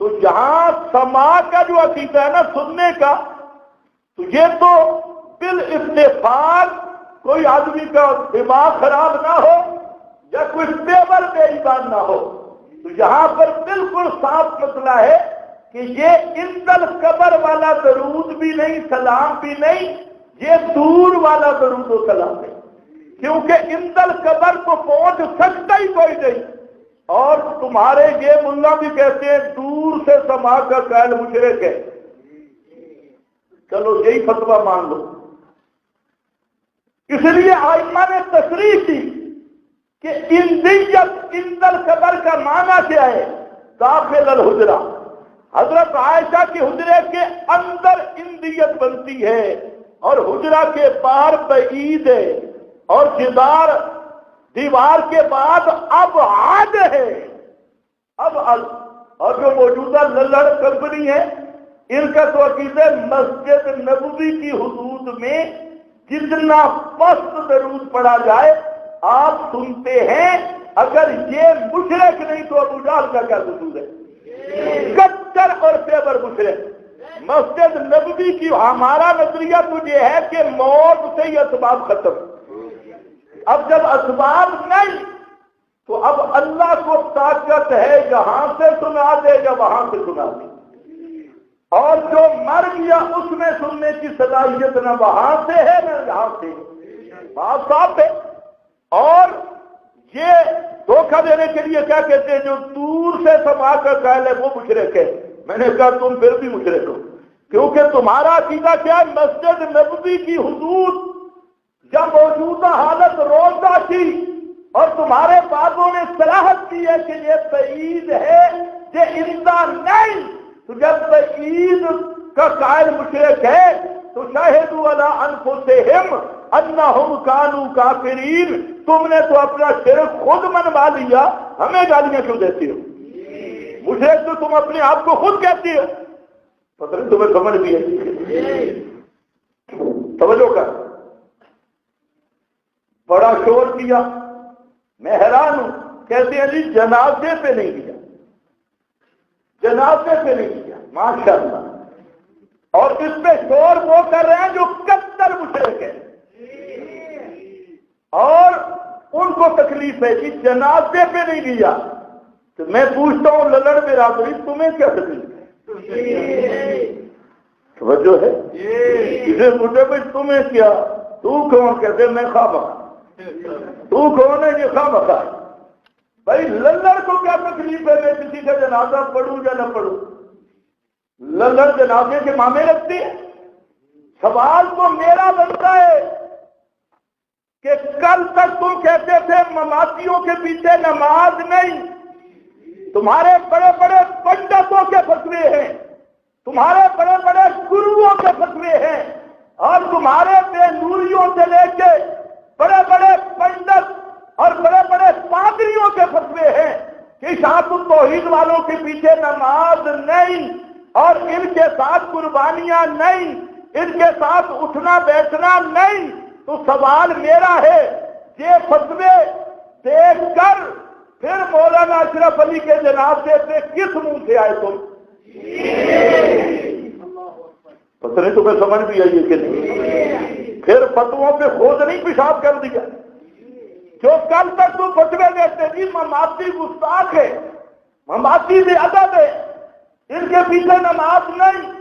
تو یہاں سما کا جو عقیدہ ہے نا، سننے کا، تو یہ تو بالاتفاق کوئی آدمی کا دماغ خراب نہ ہو یا کوئی پیور بے ایمان نہ ہو، تو یہاں پر بالکل صاف مسئلہ ہے کہ یہ اندل قبر والا درود بھی نہیں، سلام بھی نہیں، یہ دور والا درود و سلام ہے، کیونکہ اندل قبر تو پہنچ سکتا ہی کوئی نہیں۔ اور تمہارے یہ ملا بھی کہتے ہیں دور سے سما کا قائل مشرک ہے، چلو یہی فتویٰ مان لو۔ اس لیے ائمہ نے تصریح کی کہ اندیت اندل قبر کا معنی کیا ہے؟ داخل الحجرہ، حضرت عائشہ کے حجرے کے اندر اندیت بنتی ہے، اور حجرہ کے باہر بعید ہے، اور جدار دیوار کے بعد اب عاد ہے، اب اور جو موجودہ للڑ کمپنی ہے ان کا تو عقیدہ مسجد نبوی کی حدود میں جتنا پست درود پڑا جائے آپ سنتے ہیں، اگر یہ مشرک نہیں تو ابو جہل کا کیا قصور ہے؟ کچر اور پیبر مشرک۔ مسجد نبوی کی ہمارا نظریہ تو یہ ہے کہ موت سے ہی اسباب ختم، اب جب اسباب نہیں تو اب اللہ کو طاقت ہے یہاں سے سنا دے یا وہاں سے سنا دے، اور جو مر گیا اس میں سننے کی صلاحیت نہ وہاں سے ہے نہ یہاں سے، بات صاف ہے۔ اور یہ دھوکہ دینے کے لیے کیا کہتے ہیں، جو دور سے سما کر قائل ہے وہ مشرک ہے۔ میں نے کہا تم پھر بھی مشرک ہو، کیونکہ تمہارا عقیدہ کیا ہے؟ مسجد نبوی کی حدود جب موجودہ حالت روزہ تھی اور تمہارے بابوں نے صلاحت کی ہے کہ یہ بعید ہے، یہ اندہ نہیں، تو جب بعید کا قائل مشرک ہے تو شاہدوا علی انفسہم انہم کانوا کافرین، تم نے تو اپنا شرک خود منوا لیا، ہمیں گالیاں کیوں دیتے ہو؟ مشرک تو تم اپنے آپ کو خود کہتے ہو، پتہ نہیں تمہیں سمجھ بھی ہے؟ توجہ کر، بڑا شور کیا، میں حیران ہوں، کہتے ہیں جی جنازے پہ نہیں کیا، جنازے پہ نہیں کیا، ماشاءاللہ، اور اس پہ شور وہ کر رہے ہیں جو کتر مشرک ہے، اور ان کو تکلیف ہے کہ جنازے پہ نہیں لیا۔ تو میں پوچھتا ہوں للڑ برادری تمہیں کیا تکلیف ہے؟ توجہ ہے؟ اسے پوچھے بھائی تمہیں کیا، تو کون؟ کہتے میں خواہ، تو کون ہے؟ یہ خواہ بخواہ۔ بھائی للڑ کو کیا تکلیف ہے میں کسی کا جنازہ پڑھوں یا نہ پڑھوں؟ للڑ جنازے کے مامے رکھتے ہیں۔ سوال تو میرا بنتا ہے کہ کل تک تم کہتے تھے مماتیوں کے پیچھے نماز نہیں، تمہارے بڑے بڑے پنڈتوں کے فتوے ہیں، تمہارے بڑے بڑے گروؤں کے فتوے ہیں، اور تمہارے بے نوریوں سے لے کے بڑے بڑے پنڈت اور بڑے بڑے پادریوں کے فتوے ہیں کہ اشاعت التوحید والوں کے پیچھے نماز نہیں، اور ان کے ساتھ قربانیاں نہیں، ان کے ساتھ اٹھنا بیٹھنا نہیں۔ تو سوال میرا ہے، یہ فتوے دیکھ کر پھر مولانا اشرف علی کے جنازے پہ کس منہ سے آئے تم؟ پتہ نہیں تمہیں سمجھ بھی آئی کہ نہیں؟ پھر فتووں پہ خود نہیں پیشاب کر دیا؟ جو کل تک تم فتوے دیتے تھی مماتی گستاخ ہے، مماتی بھی ادب ہے، ان کے پیچھے نماز نہیں،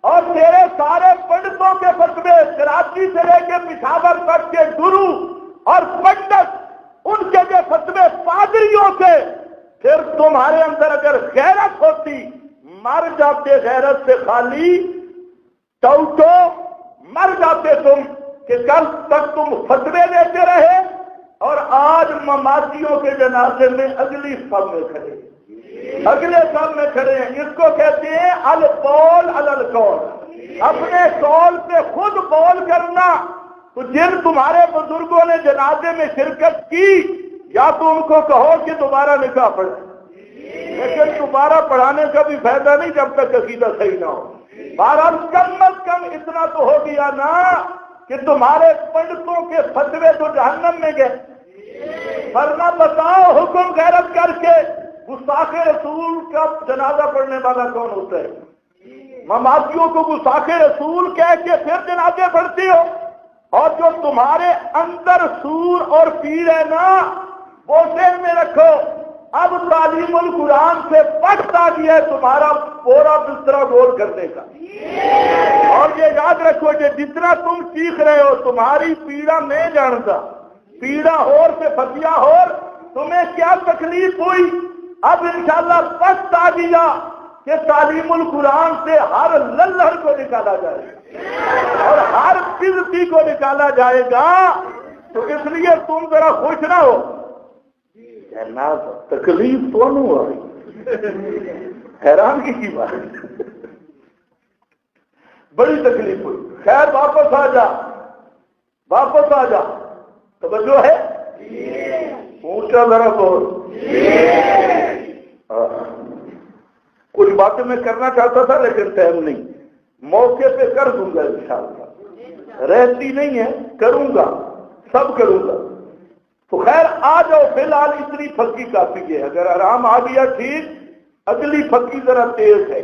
اور تیرے سارے پنڈتوں کے فتوے کراچی سے لے کے پشاور تک کے گرو اور پنڈت ان کے جو فتوے پادریوں سے، پھر تمہارے اندر اگر غیرت ہوتی مر جاتے غیرت سے خالی، ٹوٹو مر جاتے تم کہ کل تک تم فتوے دیتے رہے اور آج مماتیوں کے جنازے میں اگلی صف میں کھڑے۔ اگلے سال میں کھڑے ہیں، اس کو کہتے ہیں القول علی القول، اپنے قول پہ خود بول کرنا۔ تو جن تمہارے بزرگوں نے جنازے میں شرکت کی، یا تو ان کو کہو کہ دوبارہ نکاح پڑھیں، لیکن دوبارہ پڑھانے کا بھی فائدہ نہیں جب تک عقیدہ صحیح نہ ہو۔ بہرحال کم از کم اتنا تو ہو گیا نا کہ تمہارے پنڈتوں کے فتوے تو جہنم میں گئے، ورنہ بتاؤ حکم غیرت کر کے گستاخ رسول کا جنازہ پڑھنے والا کون ہوتا ہے؟ مماتیوں کو گستاخ رسول کہہ کے پھر جنازے پڑھتی ہو، اور جو تمہارے اندر سور اور پیر ہے نا وہ ذہن میں رکھو، اب تعلیم القرآن سے وقت آ گیا ہے تمہارا پورا بسترا گول کرنے کا۔ اور یہ یاد رکھو کہ جتنا تم سیکھ رہے ہو تمہاری پیڑا میں جانتا، پیڑا اور سے فتیا اور تمہیں کیا تکلیف ہوئی، اب انشاءاللہ وقت آ گیا کہ تعلیم القرآن سے ہر للہر کو نکالا جائے اور ہر بزتی کو نکالا جائے گا۔ تو اس لیے تم ذرا خوش نہ ہو، تکلیف تو نہیں ہو رہی، حیرانگی کی بات، بڑی تکلیف ہوئی۔ خیر واپس آ جا، واپس آ جا، توجہ ہے، اونچا ذرا بول۔ کچھ باتیں میں کرنا چاہتا تھا لیکن ٹائم نہیں، موقع پہ کر دوں گا انشاءاللہ، رہتی نہیں ہے، کروں گا، سب کروں گا۔ تو خیر آ جاؤ، فی الحال اتنی پھکی کافی ہے، اگر آرام آ گیا ٹھیک، اگلی پھکی ذرا تیز ہے،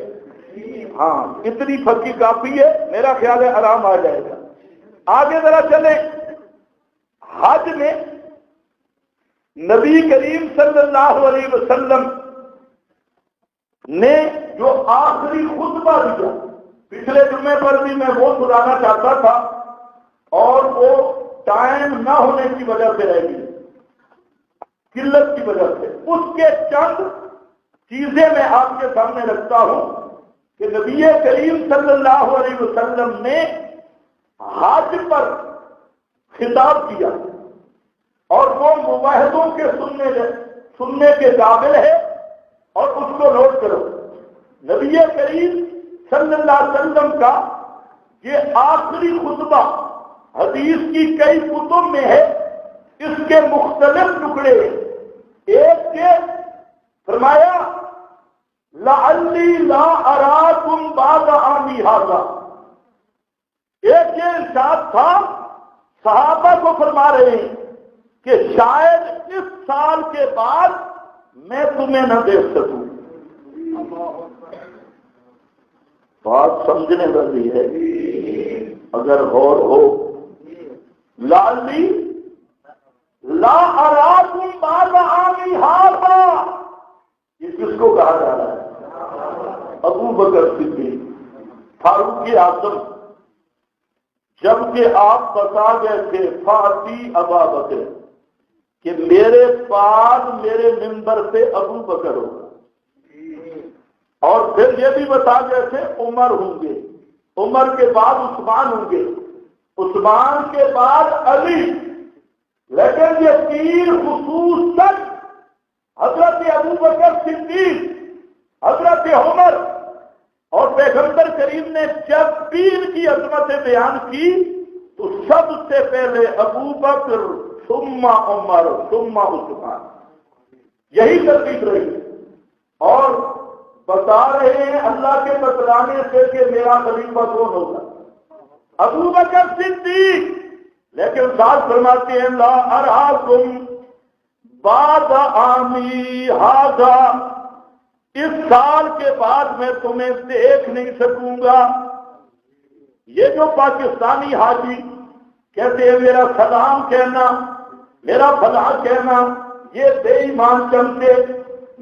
ہاں اتنی پھکی کافی ہے، میرا خیال ہے آرام آ جائے گا۔ آگے ذرا چلیں، حج میں نبی کریم صلی اللہ علیہ وسلم نے جو آخری خطبہ دیا، پچھلے جمعے پر بھی میں وہ سنانا چاہتا تھا اور وہ ٹائم نہ ہونے کی وجہ سے رہ گئی، قلت کی وجہ سے۔ اس کے چند چیزیں میں آپ کے سامنے رکھتا ہوں کہ نبی کریم صلی اللہ علیہ وسلم نے حج پر خطاب کیا اور وہ مباحثوں کے سننے کے قابل ہے، اور اس کو نوٹ کرو۔ نبی کریم صلی اللہ علیہ وسلم کا یہ آخری خطبہ حدیث کی کئی کتب میں ہے، اس کے مختلف ٹکڑے ہیں۔ ایک کے فرمایا لعلی لا اراکم بعد عامی ھذا، ایک یہ ارشاد تھا، صحابہ کو فرما رہے ہیں کہ شاید اس سال کے بعد میں تمہیں نہ دیکھ سکوں۔ بات سمجھنے والی ہے اگر غور ہو۔ لعلی لا اراکم بعد عامی ھذا، یہ کس کو کہا جا رہا ہے؟ ابو بکر صدیق، فاروق اعظم، جبکہ آپ بتا گئے تھے فاتی ابا بکر کہ میرے بعد میرے منبر پہ ابو بکر ہوگا، اور پھر یہ بھی بتا گئے تھے عمر ہوں گے، عمر کے بعد عثمان ہوں گے، عثمان کے بعد علی، لیکن یہ تین خصوصاً حضرت ابو بکر صدیق، حضرت عمر، اور پیغمبر کریم نے جب بھی ان کی عظمتیں بیان کی تو سب سے پہلے ابو بکر ثم عمر ثم عثمان، یہی ترتیب رہی، اور بتا رہے ہیں اللہ کے بتلانے سے کہ میرا خلیفہ کون ہوگا؟ ابو بکر صدیق، لیکن ساتھ فرماتے ہیں لا اراکم بعد عامی ھذا، اس سال کے بعد میں تمہیں دیکھ نہیں سکوں گا۔ یہ جو پاکستانی حاجی کہتے ہیں میرا سلام کہنا، میرا بھلا کہنا، یہ بے ایمان چمچے،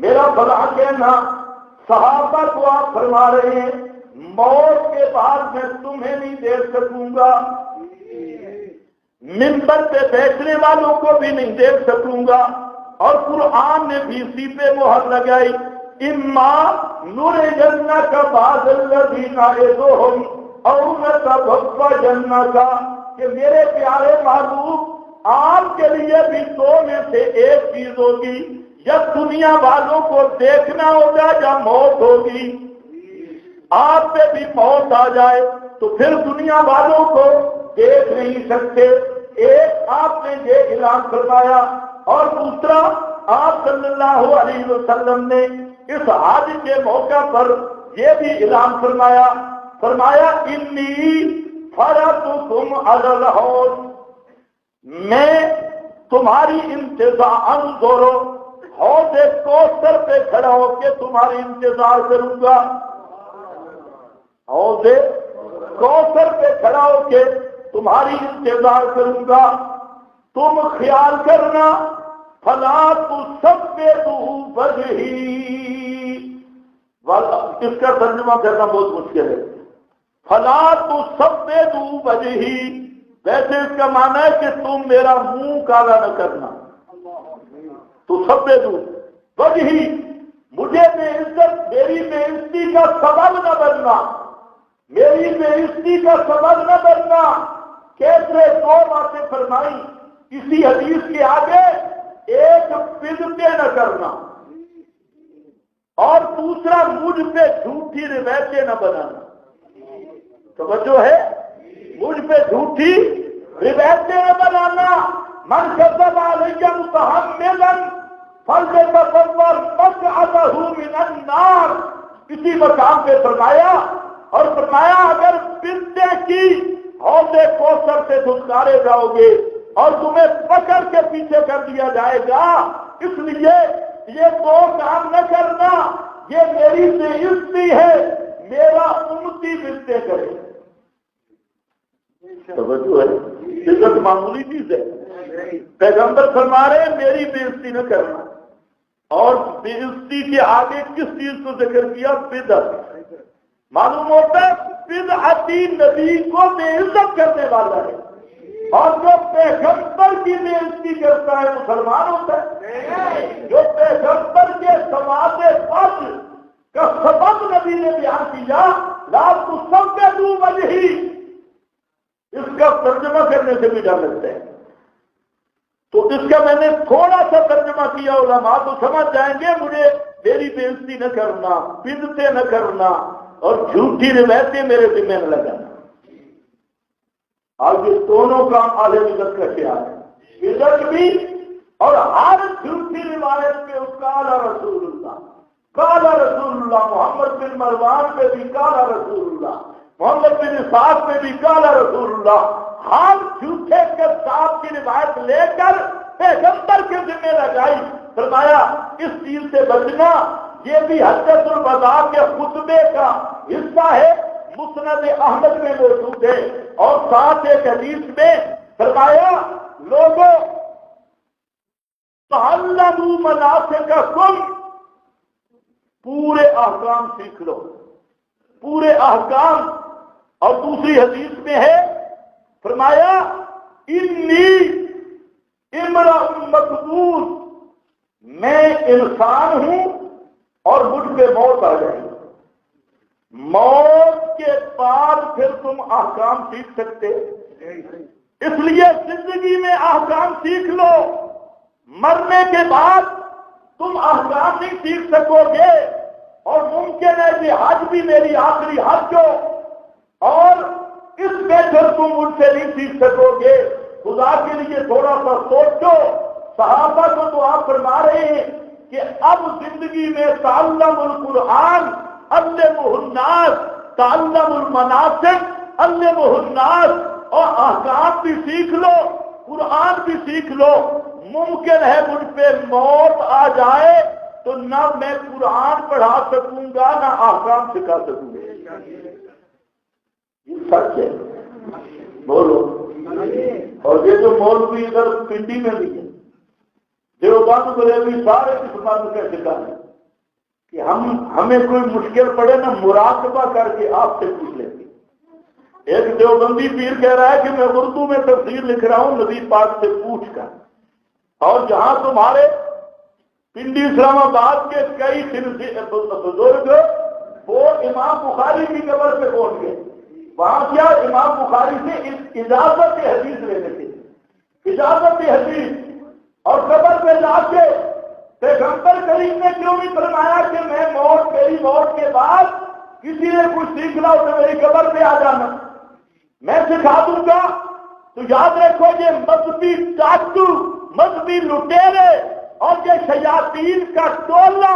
میرا بھلا کہنا، صحابہ کو آپ فرما رہے ہیں موت کے بعد میں تمہیں نہیں دیکھ سکوں گا، منبر پہ بیٹھنے والوں کو بھی نہیں دیکھ سکوں گا، اور قرآن نے بھی اسی پہ مہر لگائی اما نُرِيَنَّكَ بَعْضَ الَّذِي نَعِدُهُمْ أَوْ نَتَوَفَّيَنَّكَ، کہ میرے پیارے محبوب آپ کے لیے بھی دو میں سے ایک چیز ہوگی، یا دنیا والوں کو دیکھنا ہوگا یا موت ہوگی؟ آپ پہ بھی موت آ جائے تو پھر دنیا والوں کو دیکھ نہیں سکتے۔ ایک آپ نے یہ اعلان فرمایا، اور دوسرا آپ صلی اللہ علیہ وسلم نے اس حج کے موقع پر یہ بھی اعلان فرمایا انی فرضتکم علی الحوض، میں تمہاری انتظار کرو، حوض کوثر پہ کھڑا ہو کے تمہاری انتظار کروں گا، حوض کوثر پہ کھڑا ہو کے تمہاری انتظار کروں گا، تم خیال کرنا فلا تسبحوا وجہی، اس کا ترجمہ کرنا بہت مشکل ہے۔ فلا تسبحوا وجہی، ویسے اس کا معنی ہے کہ تم میرا منہ کالا نہ کرنا، تسبحوا وجہی، مجھے بے عزت، میری بے عزتی کا سبب نہ بننا، میری بے عزتی کا سبب نہ بننا۔ کیسے دو باتیں فرمائی اسی حدیث کے آگے، ایک بدعتیں نہ کرنا اور دوسرا مجھ پہ جھوٹی روایتیں نہ بنانا۔ توجہ ہے، مجھ پہ جھوٹی روایتیں نہ بنانا۔ من کذب علی متحملا فلیتبوأ مقعدہ من النار، اسی مقام پہ فرمایا، اور فرمایا اگر بدعتیں کی حوض کوثر سے دھتکارے جاؤ گے اور تمہیں پکڑ کے پیچھے کر دیا جائے گا، اس لیے یہ دو کام نہ کرنا، یہ میری بے عزتی ہے، میرا امتی بدعتیں کرے۔ توجہ ہے، عزت معمولی چیز ہے۔ پیغمبر فرما رہے ہیں میری بے عزتی نہ کرنا، اور بے عزتی کے آگے کس چیز کو ذکر کیا؟ بدعت۔ معلوم ہوتا ہے بدعتی نبی کو بے عزت کرنے والا ہے، اور جو پیغمبر کی بے عزتی کرتا ہے مسلمان ہوتا ہے۔ جو پیغمبر کے سماج فضل کا سبب نبی نے بیان کیا، لا تسبحوا وجہی، اس کا ترجمہ کرنے سے بھی ڈر لگتا ہے، تو اس کا میں نے تھوڑا سا ترجمہ کیا، علماء تو سمجھ جائیں گے مجھے میری بے عزتی نہ کرنا، بدعتیں نہ کرنا اور جھوٹی روایتیں میرے ذمہ نہ لگانا۔ آج یہ دونوں کام اہل عزت کا خیال ہے، عزت بھی اور ہر جھوٹی روایت پہ قال رسول اللہ، قال رسول اللہ، محمد بن مروان پہ بھی قال رسول اللہ، محمد بن اسحاق پہ بھی قال رسول اللہ، ہر جھوٹے کذاب کی روایت لے کر پیغمبر کے ذمہ لگائی۔ فرمایا اس چیز سے بچنا، یہ بھی حجۃ الوداع کے خطبے کا حصہ ہے، مسند احمد میں موجود ہے، اور ساتھ ایک حدیث میں فرمایا لوگوں تعلموا مناسککم، پورے احکام سیکھ لو، پورے احکام۔ اور دوسری حدیث میں ہے فرمایا انی امرأ مقبول، میں انسان ہوں اور مجھ پہ موت آ جائے، موت کے بعد پھر تم احکام سیکھ سکتے، اس لیے زندگی میں احکام سیکھ لو، مرنے کے بعد تم احکام نہیں سیکھ سکو گے، اور ممکن ہے کہ حج بھی میری آخری حج ہو، اور اس میں پھر تم مجھ سے نہیں سیکھ سکو گے۔ خدا کے لیے تھوڑا سا سوچو، صحابہ کو تو آپ فرما رہے ہیں کہ اب زندگی میں تعلم القرآن علمہ الناس، تعلم المناسک علمہ الناس، اور احکام بھی سیکھ لو، قرآن بھی سیکھ لو۔ ممکن ہے مجھ پہ موت آ جائے تو نہ میں قرآن پڑھا سکوں گا نہ احکام سکھا سکوں گا، یہ سچ ہے، بولو۔ اور یہ جو مولوی ادھر پنڈی میں بھی ہے، دیوبند بریلوی سارے اس بات کا شکار ہے کہ ہمیں کوئی مشکل پڑے نا مراقبہ کر کے آپ سے پوچھ لیتے۔ ایک دیوبندی پیر کہہ رہا ہے کہ میں اردو میں تفسیر لکھ رہا ہوں نبی پاک سے پوچھ کر، اور جہاں تمہارے پنڈی اسلام آباد کے کئی بزرگ وہ امام بخاری کی قبر پہ پہنچ گئے، وہاں کیا امام بخاری سے اجازت حدیث لینے تھے، اجازت حدیث، اور قبر پہ جا کے پیغمبر کریم نے کیوں نہیں فرمایا کہ میں میری موت کے بعد کسی نے کچھ سیکھنا اسے میری قبر پہ آ جانا، میں سکھا دوں گا؟ تو یاد رکھو یہ مذہبی ٹاٹو، مذہبی لٹیرے اور یہ شیاطین کا ٹولہ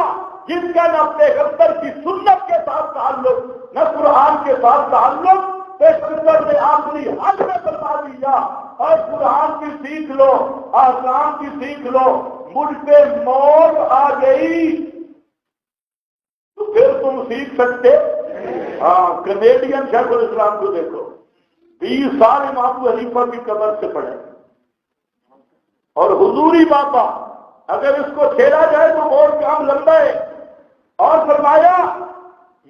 جن کا نہ پیغمبر کی سنت کے ساتھ تعلق نہ قرآن کے ساتھ تعلق، پیغمبر نے آخری حد میں فرما دیا اور قرآن کی سیکھ لو، احکام کی سیکھ لو، مجھ پہ موت آ گئی تو پھر تم سیکھ سکتے؟ ہاں، کینیڈین شیخ الاسلام کو دیکھو، 20 سال امام ابو حنیفہ کی قبر سے پڑھے، اور حضوری بابا اگر اس کو چھیڑا جائے تو اور کام لمبا ہے، اور فرمایا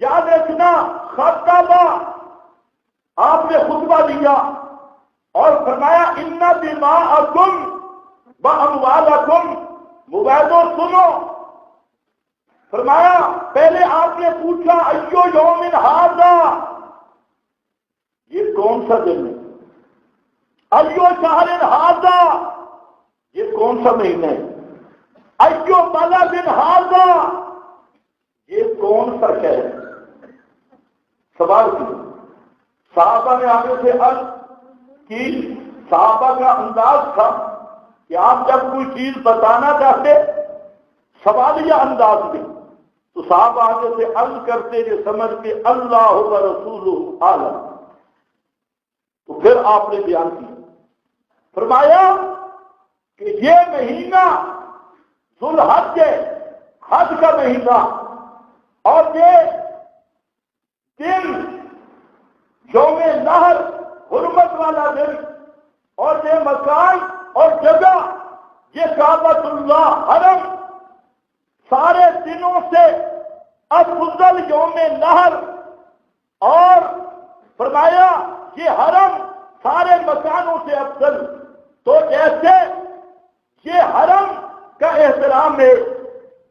یاد رکھنا خطبہ، آپ نے خطبہ دیا اور فرمایا ان دماءکم واموالکم، مباحثو سنو، فرمایا پہلے آپ نے پوچھا ایو یوم ھذا، یہ کون سا دن ہے؟ ایو شہر ھذا، یہ کون سا مہینہ ہے؟ ایو بلد ھذا، یہ کون سا شہر ہے؟ سوال کیا، صحابہ نے آگے سے عرض کی، صحابہ کا انداز تھا کہ آپ جب کوئی چیز بتانا چاہتے سوالیہ انداز میں تو صحابہ آگے سے عرض کرتے جو سمجھ کے اللہ و رسولہ عالم، تو پھر آپ نے بیان کیا، فرمایا کہ یہ مہینہ ذوالحج ہے، حج کا مہینہ، اور یہ دن یوم نحر حرمت والا دن، اور یہ مکان اور جگہ یہ کعبۃ اللہ حرم، سارے دنوں سے افضل یوم نحر، اور فرمایا یہ حرم سارے مکانوں سے افضل، تو جیسے یہ حرم کا احترام ہے،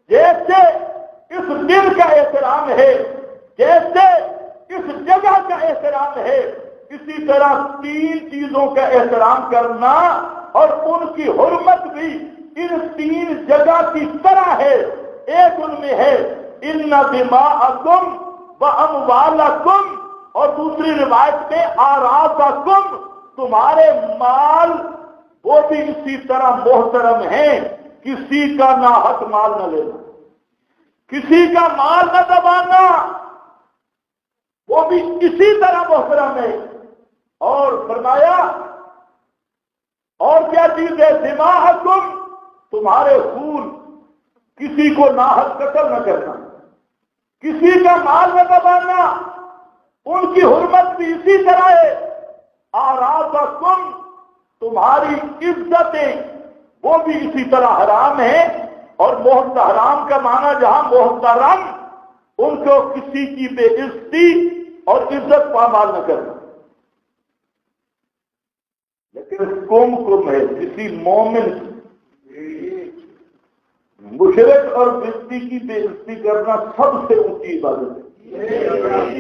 جیسے اس دن کا احترام ہے، جیسے اس جگہ کا احترام ہے، اسی طرح 3 چیزوں کا احترام کرنا اور ان کی حرمت بھی ان 3 جگہ کی طرح ہے۔ ایک ان میں ہے ان دماءکم واموالکم، اور دوسری روایت میں اعراضکم، تمہارے مال وہ بھی اسی طرح محترم ہیں، کسی کا ناحق مال نہ لینا، کسی کا مال نہ دبانا، وہ بھی اسی طرح محترم ہے۔ اور فرمایا اور کیا چیز ہے؟ دماءکم، تمہارے خون، کسی کو ناحق قتل نہ کرنا، کسی کا مال نہ دبانا، ان کی حرمت بھی اسی طرح ہے۔ اعراضکم، تمہاری عزتیں وہ بھی اسی طرح حرام ہیں، اور محترم کا معنی جہاں محترم، ان کو کسی کی بے عزتی اور عزت پامال نہ کرنا۔ لیکن کم ہے کسی مومن مشرک اور بستی کی بے عزتی کرنا سب سے اونچی عبادت ہے۔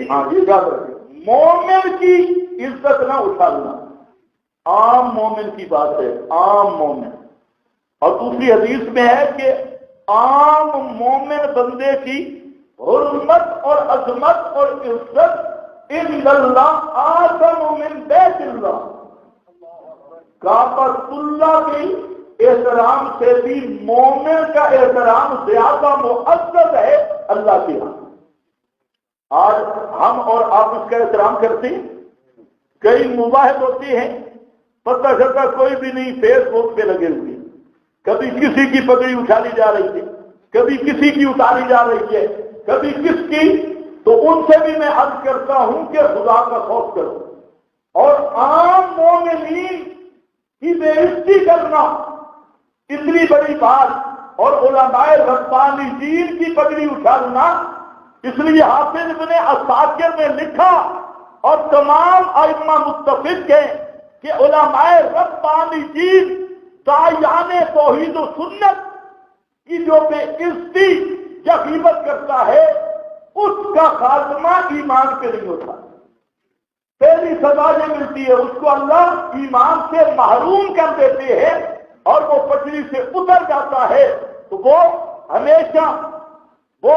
ہاں یہ یاد رکھیں، مومن کی عزت نہ اچھالنا عام مومن کی بات ہے، عام مومن۔ اور دوسری حدیث میں ہے کہ عام مومن بندے کی حرمت اور عظمت اور عزت ان اللہ اعظم من بیت اللہ، کعبۃ اللہ کی احترام سے بھی مومن کا احترام زیادہ معزز ہے اللہ کے ہاں۔ آج ہم اور آپ اس کا احترام کرتے ہیں، کئی مباحث ہوتی ہیں، پتہ چلتا کوئی بھی نہیں، فیس بک پہ لگے ہوئے، کبھی کسی کی پگڑی اچھالی جا رہی ہے، کبھی کسی کی اتاری جا رہی ہے، کبھی کس کی، تو ان سے بھی میں عرض کرتا ہوں کہ خدا کا خوف کرو، اور عام مومنین کی بے عزتی کرنا اتنی بڑی بات، اور علماء ربانی دین کی پگڑی اچھالنا، اس لیے حافظ ابن عساکر نے لکھا اور تمام ائمہ متفق ہیں کہ علماء ربانی دین داعیان توحید و سنت کی جو بے عزتی یا غیبت کرتا ہے اس کا خاتمہ ایمان پہ نہیں ہوتا، پہلی سزا یہ ملتی ہے، اس کو اللہ ایمان سے محروم کر دیتے ہیں اور وہ پٹری سے اتر جاتا ہے، تو وہ ہمیشہ وہ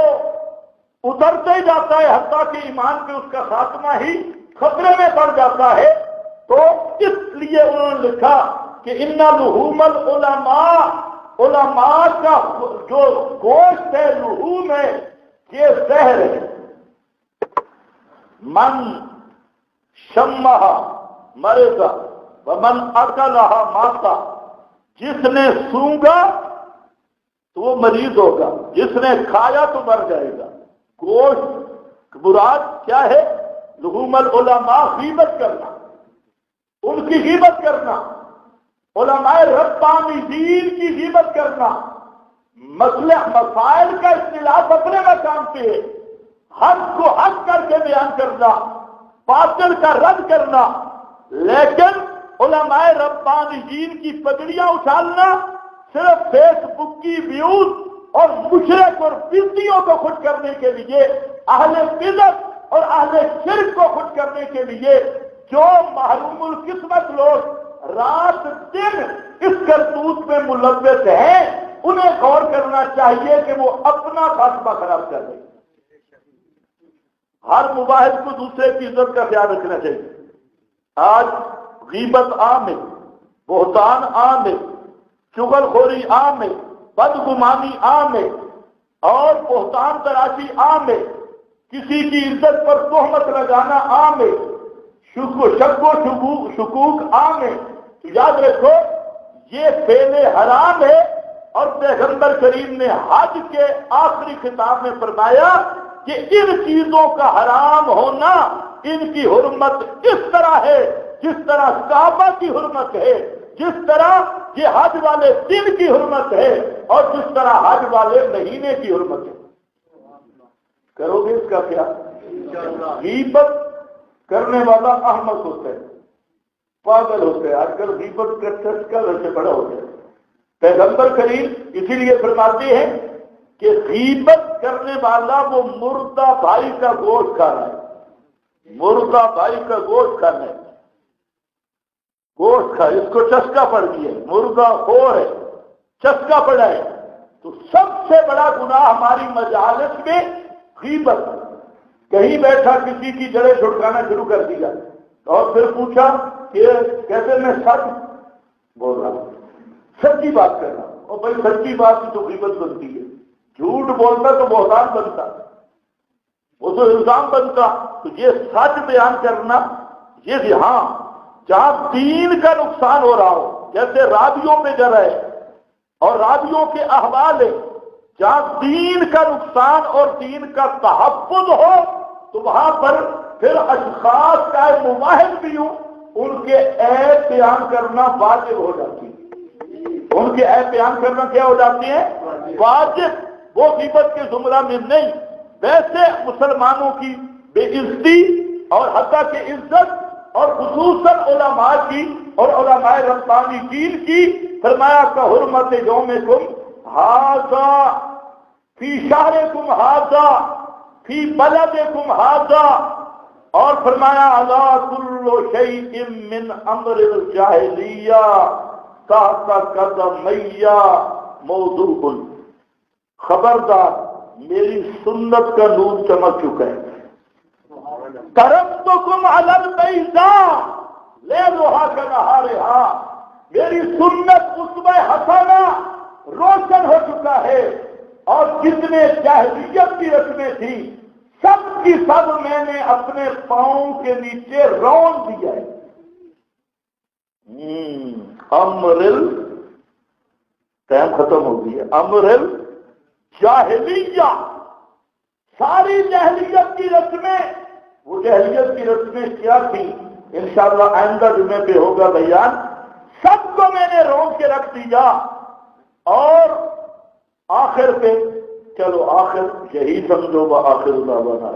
اترتے ہی جاتا ہے، حتیٰ کہ ایمان پہ اس کا خاتمہ ہی خطرے میں پڑ جاتا ہے۔ تو اس لیے انہوں نے لکھا کہ ان لحوم العلماء، علماء کا جو گوشت ہے، لحوم ہے، یہ زہر ہے۔ من شمہ مرے گا ومن اکلھا ماتا، جس نے سونگا تو وہ مریض ہوگا، جس نے کھایا تو مر جائے گا۔ گوشت مراد کیا ہے؟ لحوم العلماء، غیبت کرنا، ان کی غیبت کرنا، علماء ربانیین کی غیبت کرنا، مسائل کا اختلاف اپنے مقام پہ ہے، حق کو حق کر کے بیان کرنا، باطل کا رد کرنا، لیکن علماء ربانیین کی پگڑیاں اچھالنا صرف فیس بک کی ویوز اور مشرک اور بدعتیوں کو خوش کرنے کے لیے، اہل بدعت اور اہل شرک کو خوش کرنے کے لیے، جو محروم القسمت لوگ رات دن اس کرتوت میں ملوث ہیں، انہیں غور کرنا چاہیے کہ وہ اپنا خاتمہ خراب کر دیں۔ ہر مباحث کو دوسرے کی عزت کا خیال رکھنا چاہیے۔ آج غیبت عام ہے، بہتان عام ہے، چغل خوری عام ہے، بدگمانی عام ہے، اور بہتان تراشی عام ہے، کسی کی عزت پر تہمت لگانا عام ہے، شک و شکوک عام ہے۔ یاد رکھو یہ فعل حرام ہے، اور پیغمبر کریم نے حج کے آخری خطاب میں فرمایا کہ ان چیزوں کا حرام ہونا، ان کی حرمت اس طرح ہے جس طرح کعبہ کی حرمت ہے، جس طرح یہ حج والے دن کی حرمت ہے، اور جس طرح حج والے مہینے کی حرمت ہے۔ کرو گے اس کا خیال؟ غیبت کرنے والا احمق ہوتا ہے، پاگل ہوتا ہے۔ آج کل غیبت کا چسکا ویسے بڑا ہو گیا۔ پیغمبر کریم اسی لیے فرماتے ہیں کہ غیبت کرنے والا وہ مردہ بھائی کا گوشت کھانا ہے، مردہ بھائی کا گوشت کھانا ہے، گوشت کھا، اس کو چسکا پڑ گیا ہے، مردہ خور ہے، چسکا پڑا ہے۔ تو سب سے بڑا گناہ ہماری مجالس میں غیبت۔ کہیں بیٹھا کسی کی جڑیں چھڑکانا شروع کر دیا، اور پھر پوچھا کہ کیسے میں سچ بول رہا ہوں، سچی بات کر رہا ہوں، اور بھائی سچی بات کی تو غیبت بنتی ہے، جھوٹ بولتا تو بہتان بنتا، وہ تو الزام بنتا۔ تو یہ سچ بیان کرنا، یہ ہاں جہاں دین کا نقصان ہو رہا ہو، جیسے راویوں پہ جرا ہے اور راویوں کے احوال ہے، جہاں دین کا نقصان اور دین کا تحفظ ہو، تو وہاں پر پھر اشخاص کا مماحد بھی ہوں، ان کے عیب بیان کرنا واجب ہو جاتی ہے، ان کے عیب بیان کرنا کیا ہو جاتی ہے؟ واجب۔ وہ غیبت کے زمرہ میں نہیں۔ ویسے مسلمانوں کی بے عزتی اور حتیٰ کہ عزت، اور خصوصاً علماء کی اور علماء ربانیین کی، فرمایا کہ حرمت یومکم ھذا فی شہرکم ھذا فی بلدکم ھذا، اور فرمایا الا کل شیء من امر الجاہلیہ تحت قدمی موضوع، خبردار میری سنت کا نور چمک چکا ہے۔ ترکتکم علی البیضاء لیلھا کنہارھا، میری سنت اسوہ حسنہ روشن ہو چکا ہے، اور جتنے جاہلیت کی رسمیں تھیں سب کی سب میں نے اپنے پاؤں کے نیچے رون دیا ہے۔ امر ٹائم ختم ہو گیا۔ امر جاہلیہ، ساری جاہلیت کی رسمیں، وہ جاہلیت کی رسمیں کیا تھیں انشاءاللہ آئندہ جمعے پہ ہوگا بیان، سب کو میں نے رون کے رکھ دیا، اور آخر پہ چلو آخر یہی سمجھو، آخر دعوانا